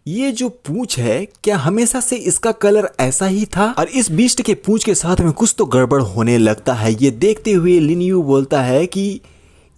ये जो पूंछ है क्या हमेशा से इसका कलर ऐसा ही था? और इस बीस्ट के पूंछ के साथ में कुछ तो गड़बड़ होने लगता है। ये देखते हुए लिन यू बोलता है कि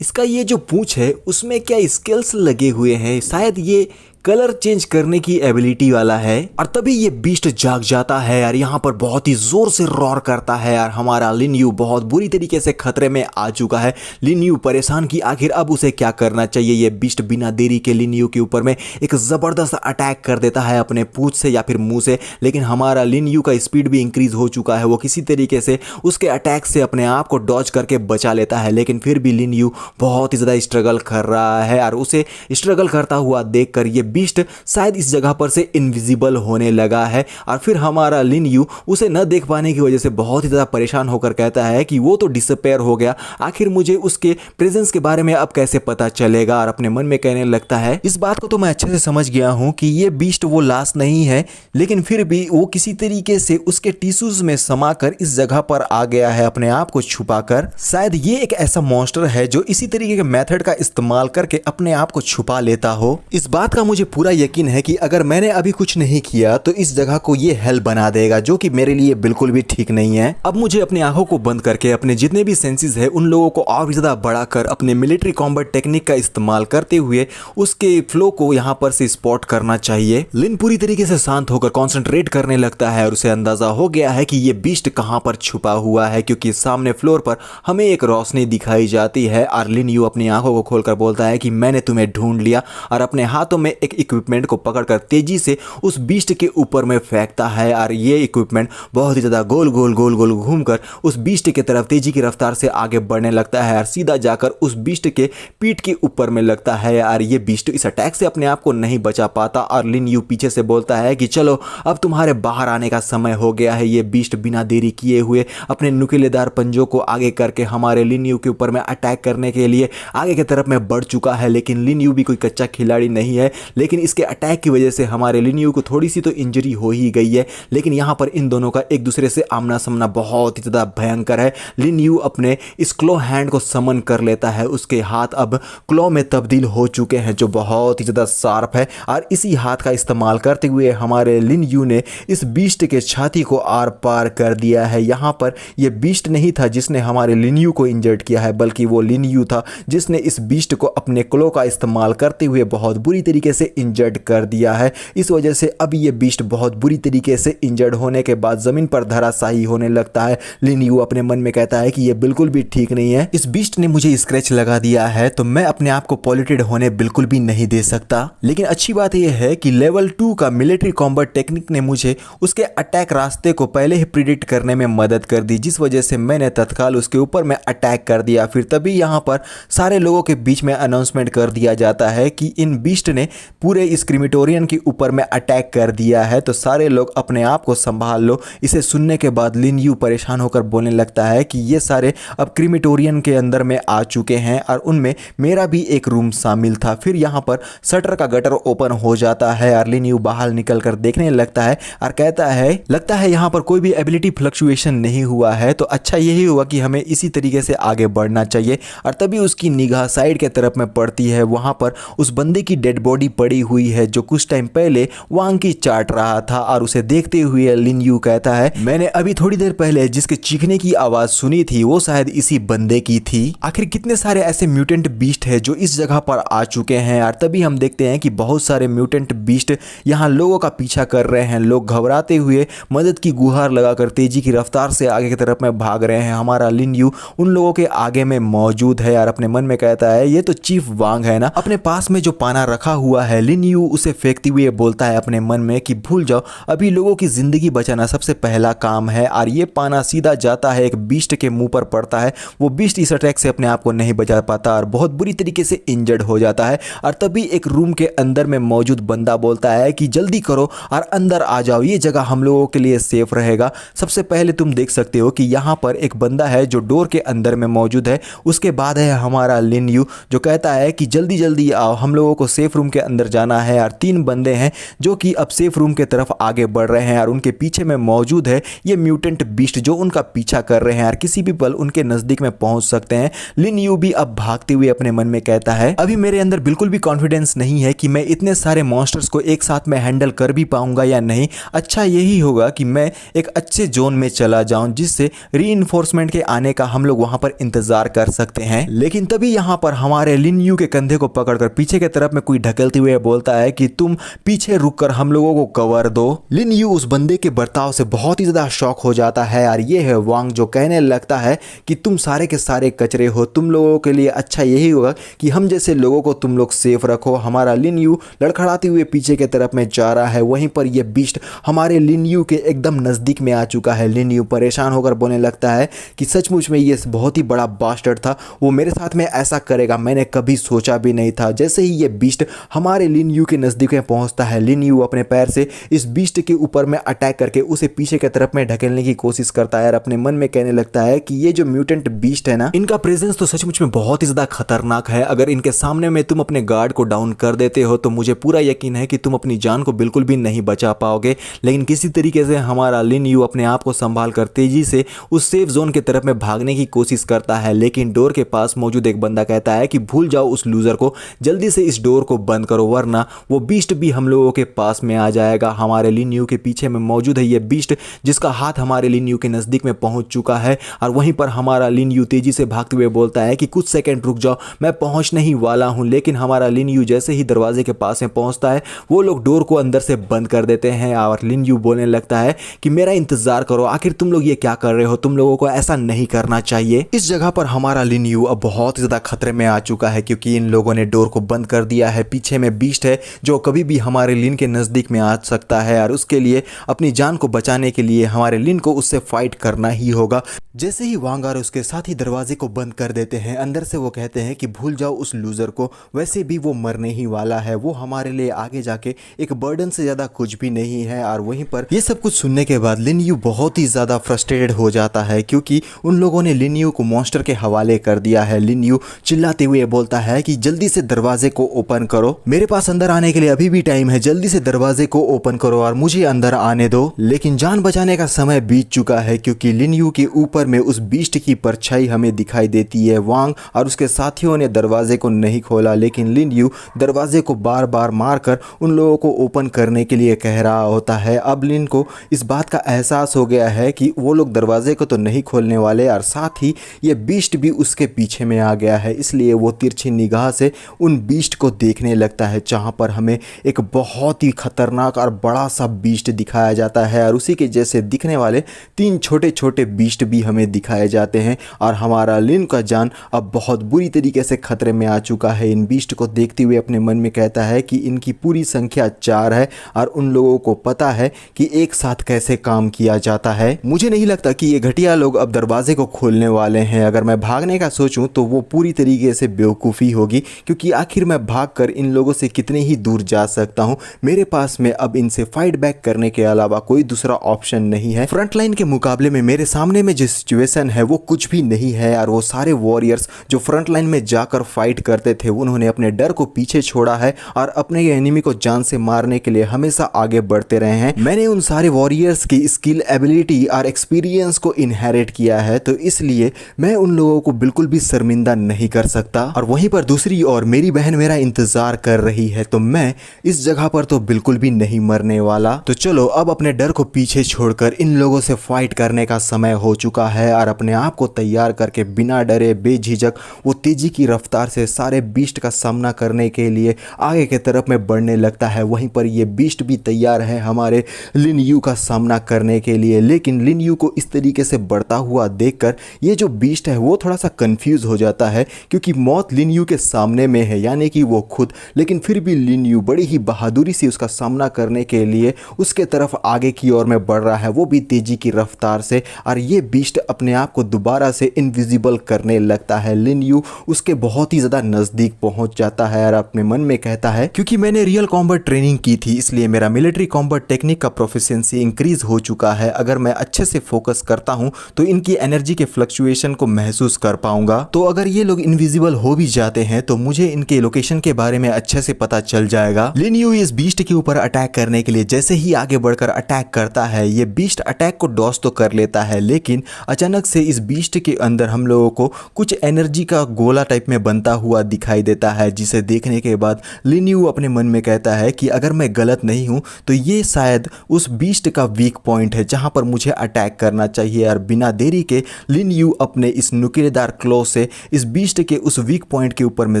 इसका ये जो पूंछ है उसमें क्या स्केल्स लगे हुए हैं, शायद ये कलर चेंज करने की एबिलिटी वाला है। और तभी ये बीस्ट जाग जाता है यार, यहाँ पर बहुत ही जोर से रॉर करता है यार। हमारा लिन यू बहुत बुरी तरीके से खतरे में आ चुका है। लिन यू परेशान कि आखिर अब उसे क्या करना चाहिए। ये बीस्ट बिना देरी के लिन यू के ऊपर में एक जबरदस्त अटैक कर देता है अपने पूंछ से या फिर मुंह से, लेकिन हमारा लिन यू का स्पीड भी इंक्रीज हो चुका है। वो किसी तरीके से उसके अटैक से अपने आप को डॉज करके बचा लेता है, लेकिन फिर भी लिन यू बहुत ही ज्यादा स्ट्रगल कर रहा है। और उसे स्ट्रगल करता हुआ देखकर ये बीस्ट शायद इस जगह पर से इनविजिबल होने लगा है। और फिर हमारा लिन यू उसे न देख पाने की वजह से बहुत ही ज्यादा परेशान होकर कहता है कि वो तो डिसअपेयर हो गया, आखिर मुझे उसके प्रेजेंस के बारे में अब कैसे पता चलेगा। और अपने मन में कहने लगता है इस बात को तो मैं अच्छे से समझ गया हूं कि ये बीस्ट वो लाश नहीं है, लेकिन फिर भी वो किसी तरीके से उसके टिश्यूज में समाकर इस जगह पर आ गया है अपने आप को छुपाकर। शायद ये एक ऐसा मॉन्स्टर है जो इसी तरीके के मेथड का इस्तेमाल करके अपने आप को छुपा लेता हो। इस बात का मुझे पूरा यकीन है कि अगर मैंने अभी कुछ नहीं किया तो इस जगह को ये हेल बना देगा, जो कि मेरे लिए बिल्कुल भी ठीक नहीं है। अब मुझे अपनी आंखों को बंद करके अपने जितने भी सेंसेस है उन लोगों को और भी ज्यादा बढ़ाकर अपने मिलिट्री कॉम्बैट टेक्निक का इस्तेमाल करते हुए उसके फ्लो को यहाँ पर से स्पॉट करना चाहिए। लिन पूरी तरीके से शांत होकर कॉन्सेंट्रेट करने लगता है और उसे अंदाजा हो गया है कि ये बीस्ट कहाँ पर छुपा हुआ है, क्योंकि सामने फ्लोर पर हमें एक रोशनी दिखाई जाती है। और लिन यू अपनी आंखों को खोलकर बोलता है कि मैंने तुम्हें ढूंढ लिया, और अपने हाथों में एक इक्विपमेंट को पकड़कर तेजी से उस बीस्ट के ऊपर में फेंकता है। और ये इक्विपमेंट बहुत ही ज्यादा गोल गोल गोल गोल घूमकर उस बीस्ट की तरफ तेजी की रफ्तार से आगे बढ़ने लगता है और सीधा जाकर उस बीस्ट के पीठ के ऊपर में लगता है। और ये बीस्ट इस अटैक से अपने आप को नहीं बचा पाता और लिन यू पीछे से बोलता है कि चलो अब तुम्हारे बाहर आने का समय हो गया है। ये बीस्ट बिना देरी किए हुए अपने नुकीलेदार पंजों को आगे करके हमारे लिन यू के ऊपर में अटैक करने के लिए आगे की तरफ में बढ़ चुका है। लेकिन लिन यू भी कोई कच्चा खिलाड़ी नहीं है, लेकिन इसके अटैक की वजह से हमारे लिन यू को थोड़ी सी तो इंजरी हो ही गई है। लेकिन यहाँ पर इन दोनों का एक दूसरे से आमना सामना बहुत ही ज्यादा भयंकर है। लिन यू अपने इस क्लो हैंड को समन कर लेता है, उसके हाथ अब क्लो में तब्दील हो चुके हैं जो बहुत ही ज्यादा शार्प है। और इसी हाथ का इस्तेमाल करते हुए हमारे लिन यू ने इस बीस्ट के छाती को आर पार कर दिया है। यहाँ पर यह बीस्ट नहीं था जिसने हमारे लिन यू को इंजर्ड किया है, बल्कि वो लिन यू था जिसने इस बीस्ट को अपने क्लो का इस्तेमाल करते हुए बहुत बुरी तरीके से इंजर्ड कर दिया है। इस वजह से अब ये बीस्ट बहुत बुरी तरीके से इंजर्ड होने के बाद जमीन पर धराशायी होने लगता है। लिन यू अपने मन में कहता है कि ये बिल्कुल भी ठीक नहीं है, इस बीस्ट ने मुझे स्क्रैच लगा दिया है तो मैं अपने आप को पॉल्यूटेड होने बिल्कुल भी नहीं दे सकता। लेकिन अच्छी बात यह है कि लेवल 2 का मिलिट्री कॉम्बैट टेक्निक ने मुझे उसके अटैक रास्ते को पहले ही प्रिडिक्ट करने में मदद कर दी, जिस वजह से मैंने तत्काल उसके ऊपर में अटैक कर दिया। फिर तभी यहाँ पर सारे लोगों के बीच में अनाउंसमेंट कर दिया जाता है कि इन बीस्ट ने पूरे इस क्रीमेटोरियम के ऊपर में अटैक कर दिया है, तो सारे लोग अपने आप को संभाल लो। इसे सुनने के बाद लिन यू परेशान होकर बोलने लगता है कि ये सारे अब क्रीमेटोरियम के अंदर में आ चुके हैं और उनमें मेरा भी एक रूम शामिल था। फिर यहाँ पर शटर का गटर ओपन हो जाता है और लिन यू बाहर निकल कर देखने लगता है और कहता है लगता है यहाँ पर कोई भी एबिलिटी फ्लक्चुएशन नहीं हुआ है, तो अच्छा यही हुआ कि हमें इसी तरीके से आगे बढ़ना चाहिए। और तभी उसकी निगाह साइड के तरफ में पड़ती है, वहाँ पर उस बंदे की डेड बॉडी पड़ी हुई है जो कुछ टाइम पहले वांग की चाट रहा था। और उसे देखते हुए लिन यू कहता है, मैंने अभी थोड़ी देर पहले जिसके चीखने की आवाज सुनी थी वो शायद इसी बंदे की थी। आखिर कितने सारे ऐसे म्यूटेंट बीस्ट है जो इस जगह पर आ चुके हैं और तभी हम देखते हैं कि बहुत सारे म्यूटेंट बीस्ट यहाँ लोगों का पीछा कर रहे हैं। लोग घबराते हुए मदद की गुहार लगाकर तेजी की रफ्तार से आगे की तरफ में भाग रहे हैं। हमारा लिन यू उन लोगों के आगे में मौजूद है और अपने मन में कहता है, ये तो चीफ वांग है ना। अपने पास में जो पाना रखा हुआ है लिन यू उसे फेंकते हुए बोलता है अपने मन में कि भूल जाओ, अभी लोगों की जिंदगी बचाना सबसे पहला काम है। और ये पाना सीधा जाता है एक बीस्ट के मुंह पर पड़ता है। वो बीस्ट इस अटैक से अपने आप को नहीं बचा पाता और बहुत बुरी तरीके से इंजर्ड हो जाता है। और तभी एक रूम के अंदर में मौजूद बंदा बोलता है कि जल्दी करो और अंदर आ जाओ, ये जगह हम लोगों के लिए सेफ रहेगा। सबसे पहले तुम देख सकते हो कि यहाँ पर एक बंदा है जो डोर के अंदर में मौजूद है। उसके बाद है हमारा लिन यू जो कहता है कि जल्दी जल्दी आओ, हम लोगों को सेफ रूम के अंदर जाना है। और 3 बंदे हैं जो कि अब सेफ रूम के तरफ आगे बढ़ रहे हैं और उनके पीछे में मौजूद है ये म्यूटेंट बीस्ट जो उनका पीछा कर रहे हैं और किसी भी पल उनके नजदीक में पहुंच सकते हैं। लिन यू भी अब भागते हुए अपने मन में कहता है, अभी मेरे अंदर बिल्कुल भी कॉन्फिडेंस नहीं है कि मैं इतने सारे मॉन्स्टर्स को एक साथ में हैंडल कर भी पाऊंगा या नहीं। अच्छा यही होगा कि मैं एक अच्छे जोन में चला जाऊं जिससे रीइंफोर्समेंट के आने का हम लोग वहां पर इंतजार कर सकते हैं। लेकिन तभी यहां पर हमारे लिन यू के कंधे को पकड़कर पीछे की तरफ में कोई ढकेलते हुए बोलता है कि तुम पीछे रुककर हम लोगों को कवर दो। लिन यू उस बंदे के बर्ताव से बहुत ही ज्यादा शॉक हो जाता है और ये है वांग जो कहने लगता है कि तुम सारे के सारे कचरे हो, तुम लोगों के लिए अच्छा यही होगा कि हम जैसे लोगों को तुम लोग सेफ रखो। हमारा लिन यू लड़खड़ाते हुए पीछे की तरफ में जा रहा है। वहीं पर यह बीस्ट हमारे लिन यू के एकदम नजदीक में आ चुका है। लिन यू परेशान होकर बोलने लगता है कि सचमुच में ये बहुत ही बड़ा बास्टर्ड था, वो मेरे साथ में ऐसा करेगा मैंने कभी सोचा भी नहीं था। जैसे ही ये बीस्ट हमारे लिन यू के नजदीक में पहुंचता है, लिन यू अपने पैर से इस बीस्ट के ऊपर में अटैक करके उसे पीछे की तरफ में ढकेलने की कोशिश करता है और अपने मन में कहने लगता है कि ये जो म्यूटेंट बीस्ट है ना, इनका प्रेजेंस तो सचमुच में बहुत ही ज्यादा खतरनाक है। अगर इनके सामने में तुम अपने गार्ड को डाउन कर देते हो तो मुझे पूरा यकीन है कि तुम अपनी जान को बिल्कुल भी नहीं बचा पाओगे। लेकिन किसी तरीके से हमारा लिन यू अपने आप को संभाल कर तेजी से उस सेफ जोन की तरफ में भागने की कोशिश करता है। लेकिन डोर के पास मौजूद एक बंदा कहता है कि भूल जाओ उस लूजर को, जल्दी से इस डोर को बंद करो वरना वो बीस्ट भी हम लोगों के पास में आ जाएगा। हमारे लिन यू के पीछे में मौजूद है ये बीस्ट जिसका हाथ हमारे लिन यू के नजदीक में पहुंच चुका है। और वहीं पर हमारा लिन यू तेजी से भागते हुए बोलता है कि कुछ सेकंड रुक जाओ, मैं पहुंचने ही वाला हूं। लेकिन हमारा लिन यू जैसे ही दरवाजे के पास में पहुंचता है वो लोग डोर को अंदर से बंद कर देते हैं और लिन यू बोलने लगता है कि मेरा इंतजार करो, आखिर तुम लोग ये क्या कर रहे हो, तुम लोगों को ऐसा नहीं करना चाहिए। इस जगह पर हमारा लिन यू अब बहुत ज्यादा खतरे में आ चुका है क्योंकि इन लोगों ने डोर को बंद कर दिया है। पीछे में बीस्ट है जो कभी भी हमारे लिन के नजदीक में आ सकता है और उसके लिए अपनी जान को बचाने के लिए हमारे लिन को उससे फाइट करना ही होगा। जैसे ही वांग और उसके साथ ही दरवाजे को बंद कर देते हैं, अंदर से वो कहते हैं कि भूल जाओ उस लूजर को, वैसे भी वो मरने ही वाला है, वो हमारे लिए आगे जाके एक बर्डन से ज्यादा कुछ भी नहीं है। और वहीं पर ये सब कुछ सुनने के बाद लिन यू बहुत ही ज्यादा फ्रस्ट्रेटेड हो जाता है क्योंकि उन लोगों ने लिन यू को मॉन्स्टर के हवाले कर दिया है। लिन यू चिल्लाते हुए बोलता है कि जल्दी से दरवाजे को ओपन करो, मेरे पास अंदर आने के लिए अभी भी टाइम है, जल्दी से दरवाजे को ओपन करो और मुझे अंदर आने दो। लेकिन जान बचाने का समय बीत चुका है क्योंकि लिन यू के ऊपर में उस बीस्ट की परछाई हमें दिखाई देती है। वांग और उसके साथियों ने दरवाजे को नहीं खोला लेकिन लिन यू दरवाजे को बार बार मारकर उन लोगों को ओपन करने के लिए कह रहा होता है। अब लिन को इस बात का एहसास हो गया है कि वो लोग दरवाजे को तो नहीं खोलने वाले और साथ ही ये बीस्ट भी उसके पीछे में आ गया है। इसलिए वो तिरछी निगाह से उन बीस्ट को देखने लगता है जहां पर हमें एक बहुत ही खतरनाक और बड़ा सा बीस्ट दिखाया जाता है और उसी के जैसे दिखने वाले 3 छोटे छोटे बीस्ट भी हमें दिखाए जाते हैं। और हमारा लिन का जान अब बहुत बुरी तरीके से खतरे में आ चुका है। इन बीस्ट को देखते हुए अपने मन में कहता है कि इनकी पूरी संख्या 4 है और उन लोगों को पता है कि एक साथ कैसे काम किया जाता है। मुझे नहीं लगता कि ये घटिया लोग अब दरवाजे को खोलने वाले हैं। अगर मैं भागने का सोचूं तो वो पूरी तरीके से बेवकूफ़ी होगी क्योंकि आखिर मैं भागकर इन लोगों से कितने ही दूर जा सकता हूं। मेरे पास में अब इनसे फाइट बैक करने के अलावा कोई दूसरा ऑप्शन नहीं है। फ्रंट लाइन के मुकाबले में मेरे सामने में जो सिचुएशन है वो कुछ भी नहीं है और वो सारे वॉरियर्स जो फ्रंट लाइन में जाकर फाइट करते थे उन्होंने अपने डर को पीछे छोड़ा है और अपने एनिमी को जान से मारने के लिए हमेशा आगे बढ़ते रहे हैं। मैंने उन सारे वॉरियर्स की स्किल, एबिलिटी और एक्सपीरियंस को इनहेरिट किया है तो इसलिए मैं उन लोगों को बिल्कुल भी शर्मिंदा नहीं कर सकता। और वहीं पर दूसरी ओर मेरी बहन मेरा इंतजार कर रही रही है, तो मैं इस जगह पर तो बिल्कुल भी नहीं मरने वाला। तो चलो अब अपने डर को पीछे छोड़कर इन लोगों से फाइट करने का समय हो चुका है और अपने आप को तैयार करके बिना डरे बेझिझक वो तेजी की रफ्तार से सारे बीस्ट का सामना करने के लिए आगे की तरफ में बढ़ने लगता है। वहीं पर ये बीस्ट भी तैयार है हमारे लिन यू का सामना करने के लिए, लेकिन लिन यू को इस तरीके से बढ़ता हुआ देखकर ये जो बीस्ट है वो थोड़ा सा कंफ्यूज हो जाता है, क्योंकि मौत लिन यू के सामने में है, यानी कि वो खुद। लेकिन फिर भी लिन यू बड़ी ही बहादुरी से उसका सामना करने के लिए उसके तरफ आगे की ओर में बढ़ रहा है, वो भी तेजी की रफ्तार से। और ये बीस्ट अपने आप को दोबारा से इनविजिबल करने लगता है। लिन यू उसके बहुत ही ज़्यादा नज़दीक पहुंच जाता है और अपने मन में कहता है, क्योंकि मैंने रियल कॉम्बैट ट्रेनिंग की थी इसलिए मेरा मिलिट्री कॉम्बैट टेक्निक का प्रोफिशिएंसी इंक्रीज हो चुका है। अगर मैं अच्छे से फोकस करता हूं तो इनकी एनर्जी के फ्लक्चुएशन को महसूस कर पाऊंगा। तो अगर ये लोग इनविजिबल हो भी जाते हैं तो मुझे इनके लोकेशन के बारे में अच्छे से पता चल जाएगा। लिन यू इस बीस्ट के ऊपर अटैक करने के लिए जैसे ही आगे बढ़कर अटैक करता है, ये बीस्ट अटैक को डॉस तो कर लेता है, लेकिन अचानक से इस बीस्ट के अंदर हम लोगों को कुछ एनर्जी का गोला टाइप में बनता हुआ दिखाई देता है, जिसे देखने के बाद लिन यू अपने मन में कहता है कि अगर मैं गलत नहीं हूं तो ये शायद उस बीस्ट का वीक पॉइंट है जहां पर मुझे अटैक करना चाहिए। और बिना देरी के लिन यू अपने इस नुकीलेदार क्लो से इस बीस्ट के उस वीक पॉइंट के ऊपर में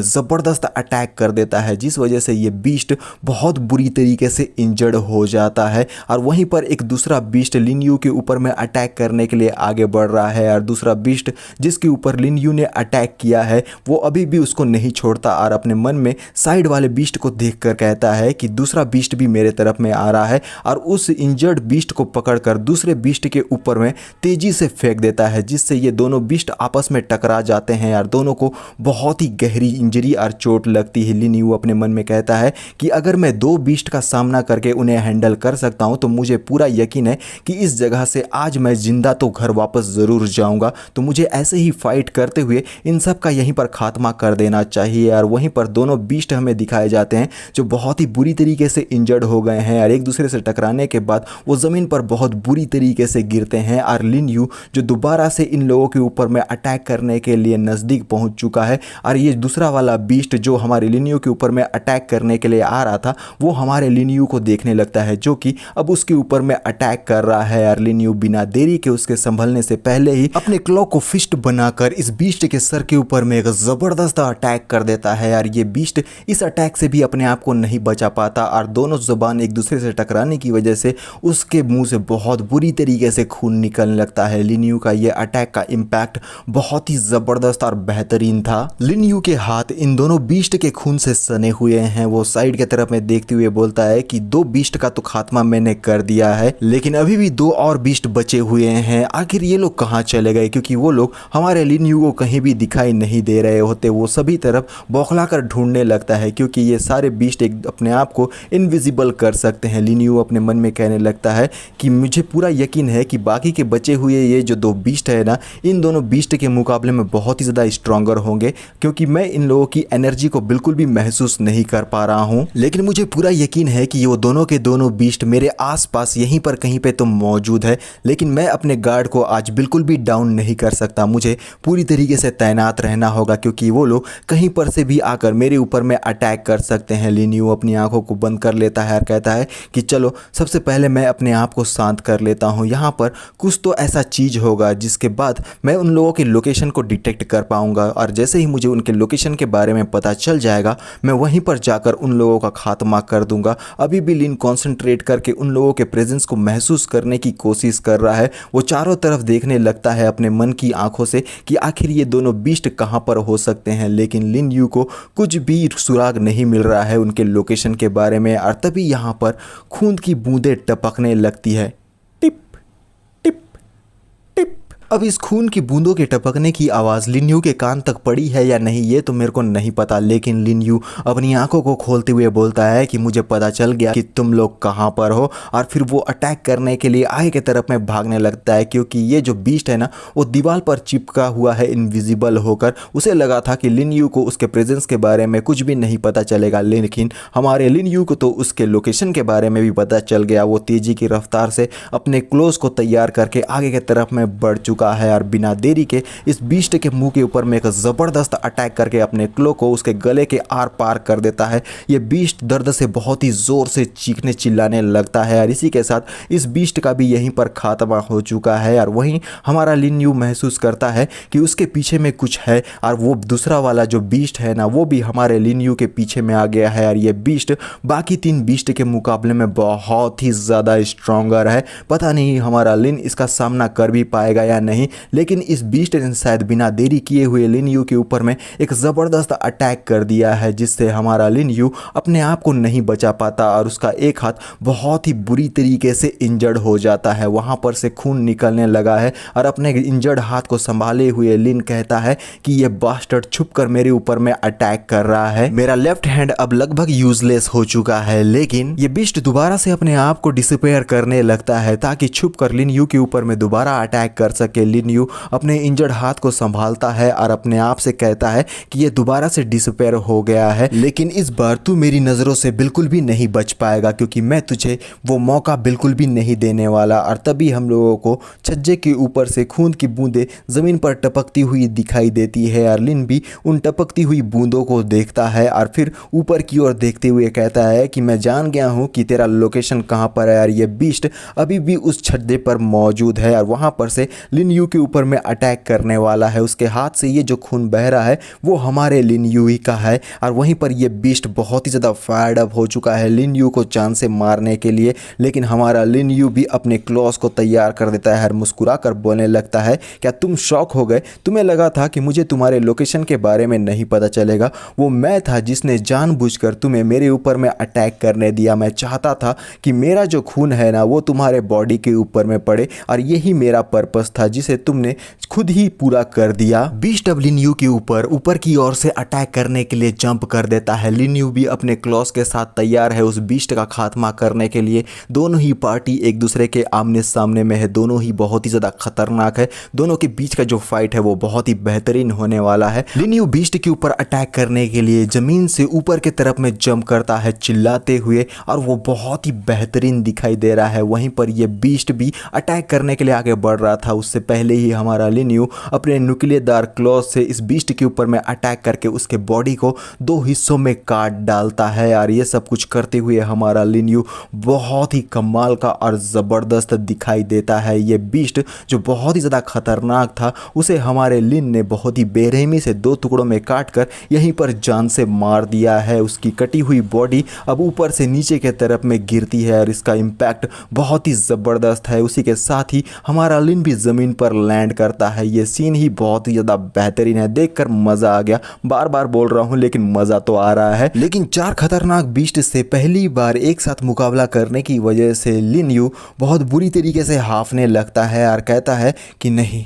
ज़बरदस्त अटैक कर देता है, जिस वजह से ये बीस्ट बहुत बुरी तरीके से इंजर्ड हो जाता है। और वहीं पर एक दूसरा बीस्ट लिन यू के ऊपर में अटैक करने के लिए आगे बढ़ रहा है, और दूसरा बीस्ट जिसके ऊपर लिन यू ने अटैक किया है वो अभी भी उसको नहीं छोड़ता और अपने मन में साइड वाले बीस्ट को देखकर कहता है कि दूसरा बीस्ट भी मेरे तरफ में आ रहा है, और उस इंजर्ड बीस्ट को पकड़कर दूसरे बीस्ट के ऊपर में तेजी से फेंक देता है, जिससे ये दोनों बीस्ट आपस में टकरा जाते हैं और दोनों को बहुत ही गहरी इंजरी और चोट लगती है। लिन यू अपने मन में कहता है कि अगर मैं दो बीस्ट का सामना करके उन्हें हैंडल कर सकता हूं तो मुझे पूरा यकीन है कि इस जगह से आज मैं जिंदा तो घर वापस ज़रूर जाऊंगा। तो मुझे ऐसे ही फाइट करते हुए इन सब का यहीं पर खात्मा कर देना चाहिए। और वहीं पर दोनों बीस्ट हमें दिखाए जाते हैं जो बहुत ही बुरी तरीके से इंजर्ड हो गए हैं और एक दूसरे से टकराने के बाद वो ज़मीन पर बहुत बुरी तरीके से गिरते हैं। और लिन यू जो दोबारा से इन लोगों के ऊपर में अटैक करने के लिए नज़दीक पहुंच चुका है, और ये दूसरा वाला बीस्ट जो हमारे लिन यू के ऊपर में अटैक करने के लिए आ रहा था वो हमारे लिन यू को देखने लगता है, जो कि अब उसके ऊपर में अटैक कर रहा है। और लिन यू बिना देरी के उसके संभलने से पहले ही अपने क्लॉ को फिस्ट बनाकर इस बीस्ट के सर के ऊपर में एक ज़बरदस्त अटैक कर देता है। और ये बीस्ट इस अटैक से भी अपने आप को नहीं बचा पाता और दोनों ज़ुबान एक दूसरे से टकराने की वजह से उसके मुंह से बहुत बुरी तरीके से खून निकलने लगता है। लिन यू का ये अटैक का इम्पैक्ट बहुत ही ज़बरदस्त और बेहतरीन था। लिन यू के हाथ इन दोनों बीस्ट के खून से सने हुए हैं। वो साइड की तरफ में देखते हुए बोलता है कि दो बीस्ट का तो खात्मा मैंने कर दिया है, लेकिन अभी भी दो और बीस्ट बचे हुए हैं। आखिर ये लोग कहाँ चले गए, क्योंकि वो लोग हमारे लिन यू को कहीं भी दिखाई नहीं दे रहे होते। वो सभी तरफ बौखलाकर ढूंढने लगता है, क्योंकि ये सारे बीस्ट एक अपने आप को इनविजिबल कर सकते हैं। लिन यू अपने मन में कहने लगता है कि मुझे पूरा यकीन है कि बाकी के बचे हुए ये जो दो बीस्ट है ना, इन दोनों बीस्ट के मुकाबले में बहुत ही ज़्यादा स्ट्रॉन्गर होंगे, क्योंकि मैं इन लोगों की एनर्जी को बिल्कुल भी महसूस नहीं कर पा रहा हूँ। लेकिन मुझे पूरा यकीन है कि वो दोनों के दोनों बीस्ट मेरे आसपास यहीं पर कहीं पे तो मौजूद है, लेकिन मैं अपने गार्ड को आज बिल्कुल भी डाउन नहीं कर सकता। मुझे पूरी तरीके से तैनात रहना होगा, क्योंकि वो लोग कहीं पर से भी आकर मेरे ऊपर में अटैक कर सकते हैं। लिन यू अपनी आंखों को बंद कर लेता है और कहता है कि चलो सबसे पहले मैं अपने आप को शांत कर लेता हूँ। यहाँ पर कुछ तो ऐसा चीज़ होगा जिसके बाद मैं उन लोगों की लोकेशन को डिटेक्ट कर पाऊँगा, और जैसे ही मुझे उनके लोकेशन के बारे में पता चल जाएगा मैं वहीं पर जाकर उन लोगों का खात्मा कर दूंगा। अभी भी लिन कॉन्सेंट्रेट करके उन लोगों के प्रेजेंस को महसूस करने की कोशिश कर रहा है। वो चारों तरफ देखने लगता है अपने मन की आंखों से कि आखिर ये दोनों बीस्ट कहाँ पर हो सकते हैं, लेकिन लिन यू को कुछ भी सुराग नहीं मिल रहा है उनके लोकेशन के बारे में। और तभी यहाँ पर खून की बूंदें टपकने लगती है, टिप टिप टिप। अब इस खून की बूंदों के टपकने की आवाज़ लिन यू के कान तक पड़ी है या नहीं ये तो मेरे को नहीं पता, लेकिन लिन यू अपनी आंखों को खोलते हुए बोलता है कि मुझे पता चल गया कि तुम लोग कहाँ पर हो। और फिर वो अटैक करने के लिए आगे की तरफ में भागने लगता है, क्योंकि ये जो बीस्ट है ना वो दीवार पर चिपका हुआ है इनविजिबल होकर। उसे लगा था कि लिन यू को उसके प्रेजेंस के बारे में कुछ भी नहीं पता चलेगा, लेकिन हमारे लिन यू को तो उसके लोकेशन के बारे में भी पता चल गया। वो तेजी की रफ्तार से अपने क्लोज को तैयार करके आगे की तरफ में बढ़ चुका चुका है और बिना देरी के इस बीस्ट के मुंह के ऊपर में एक ज़बरदस्त अटैक करके अपने क्लो को उसके गले के आर पार कर देता है। ये बीस्ट दर्द से बहुत ही ज़ोर से चीखने चिल्लाने लगता है और इसी के साथ इस बीस्ट का भी यहीं पर खात्मा हो चुका है। और वहीं हमारा लिन यू महसूस करता है कि उसके पीछे में कुछ है और वो दूसरा वाला जो बीस्ट है ना वो भी हमारे लिन यू के पीछे में आ गया है। और ये बीस्ट बाकी 3 बीस्ट के मुकाबले में बहुत ही ज़्यादा स्ट्रॉन्गर है। पता नहीं हमारा लिन इसका सामना कर भी पाएगा या नहीं, लेकिन इस बीस्ट ने शायद बिना देरी किए हुए लिन यू के ऊपर में एक ज़बरदस्त अटैक कर दिया है, जिससे हमारा लिन यू अपने आप को नहीं बचा पाता और उसका एक हाथ बहुत ही बुरी तरीके से इंजर्ड हो जाता है। वहाँ पर से खून निकलने लगा है और अपने इंजर्ड हाथ को संभाले हुए लिन कहता है कि ये बास्टर्ड छुप कर मेरे ऊपर में अटैक कर रहा है। मेरा लेफ्ट हैंड अब लगभग यूजलेस हो चुका है, लेकिन ये बीस्ट दोबारा से अपने आप को डिसअपीयर करने लगता है ताकि छुप कर लिन यू के ऊपर में दोबारा अटैक कर सके। लिन यू अपने इंजर्ड हाथ को संभालता है और अपने आप से कहता है कि ये दोबारा से डिसअपीयर हो गया है, लेकिन इस बार तू मेरी नज़रों से बिल्कुल भी नहीं बच पाएगा क्योंकि मैं तुझे वो मौका बिल्कुल भी नहीं देने वाला। और तभी हम लोगों को छज्जे के ऊपर से खून की बूंदें ज़मीन पर टपकती हुई दिखाई देती है और लिन भी उन टपकती हुई बूंदों को देखता है और फिर ऊपर की ओर देखते हुए कहता है कि मैं जान गया हूँ कि तेरा लोकेशन कहाँ पर है। और ये बीस्ट अभी भी उस छज्जे पर मौजूद है और वहाँ पर से लिन यू के ऊपर में अटैक करने वाला है। उसके हाथ से ये जो खून बह रहा है वो हमारे लिन यू ही का है। और वहीं पर ये बीस्ट बहुत ही ज़्यादा फायर्ड अप हो चुका है लिन यू को जान से मारने के लिए, लेकिन हमारा लिन यू भी अपने क्लॉस को तैयार कर देता है और मुस्कुरा कर बोलने लगता है, क्या तुम शॉक हो गए? तुम्हें लगा था कि मुझे तुम्हारे लोकेशन के बारे में नहीं पता चलेगा? वो मैं था जिसने जानबूझकर तुम्हें मेरे ऊपर में अटैक करने दिया। मैं चाहता था कि मेरा जो खून है ना वो तुम्हारे बॉडी के ऊपर में पड़े और यही मेरा पर्पस था जिसे तुमने खुद ही पूरा कर दिया। बीस्ट अब लिन यू के ऊपर की ओर से अटैक करने के लिए जंप कर देता है। लिन यू भी अपने क्लॉस के साथ तैयार है उस बीस्ट का खात्मा करने के लिए। दोनों ही पार्टी एक दूसरे के आमने सामने में है, दोनों ही बहुत ही ज़्यादा खतरनाक है। दोनों के बीच का जो फाइट है वो बहुत ही बेहतरीन होने वाला है। लिन यू बीस्ट के ऊपर अटैक करने के लिए ज़मीन से ऊपर की तरफ में जंप करता है चिल्लाते हुए और वो बहुत ही बेहतरीन दिखाई दे रहा है। वहीं पर ये बीस्ट भी अटैक करने के लिए आगे बढ़ रहा था। उससे पहले ही हमारा लिन यू अपने नुकीलेदार क्लॉस से इस बीस्ट के ऊपर में अटैक करके उसके बॉडी को 2 हिस्सों में काट डालता है। और ये सब कुछ करते हुए हमारा लिन यू बहुत ही कमाल का और ज़बरदस्त दिखाई देता है। ये बीस्ट जो बहुत ही ज़्यादा खतरनाक था उसे हमारे लिन ने बहुत ही बेरहमी से 2 टुकड़ों में काट कर यहीं पर जान से मार दिया है। उसकी कटी हुई बॉडी अब ऊपर से नीचे के तरफ में गिरती है और इसका इम्पैक्ट बहुत ही ज़बरदस्त है। उसी के साथ ही हमारा लिन भी ज़मीन पर लैंड करता है। ये सीन ही बहुत ही ज़्यादा बेहतरीन है, देखकर मज़ा आ गया। बार बार बोल रहा हूँ लेकिन मज़ा तो आ रहा है। लेकिन 4 खतरनाक बीस्ट से पहली बार एक साथ मुकाबला करने की वजह से लिन यू बहुत बुरी तरीके से हाफने लगता है और कहता है कि नहीं,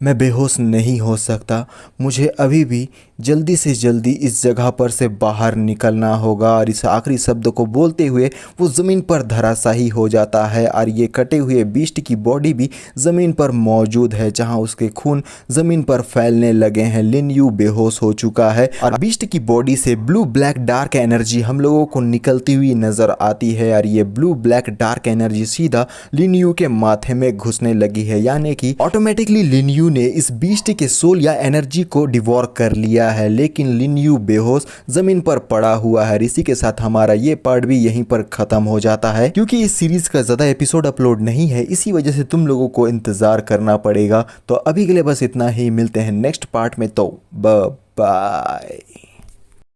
मैं बेहोश नहीं हो सकता, मुझे अभी भी जल्दी से जल्दी इस जगह पर से बाहर निकलना होगा। और इस आखिरी शब्द को बोलते हुए वो ज़मीन पर धराशायी हो जाता है और ये कटे हुए बीस्ट की बॉडी भी ज़मीन पर मौजूद है जहां उसके खून ज़मीन पर फैलने लगे हैं। लिन यू बेहोश हो चुका है और बीस्ट की बॉडी से ब्लू ब्लैक डार्क एनर्जी हम लोगों को निकलती हुई नज़र आती है और ये ब्लू ब्लैक डार्क एनर्जी सीधा लिन यू के माथे में घुसने लगी है, यानी कि ऑटोमेटिकली लिन यू ने इस बीस्ट के सोल या एनर्जी को डिवोर कर लिया है। लेकिन लिन यू बेहोश जमीन पर पड़ा हुआ है। इसी के साथ हमारा ये पार्ट भी यहीं पर खत्म हो जाता है। क्योंकि इस सीरीज का ज़्यादा एपिसोड अपलोड नहीं है इसी वजह से तुम लोगों को इंतज़ार करना पड़ेगा। तो अभी के लिए बस इतना ही, मिलते हैं नेक्स्ट पार्ट में, तो बाय।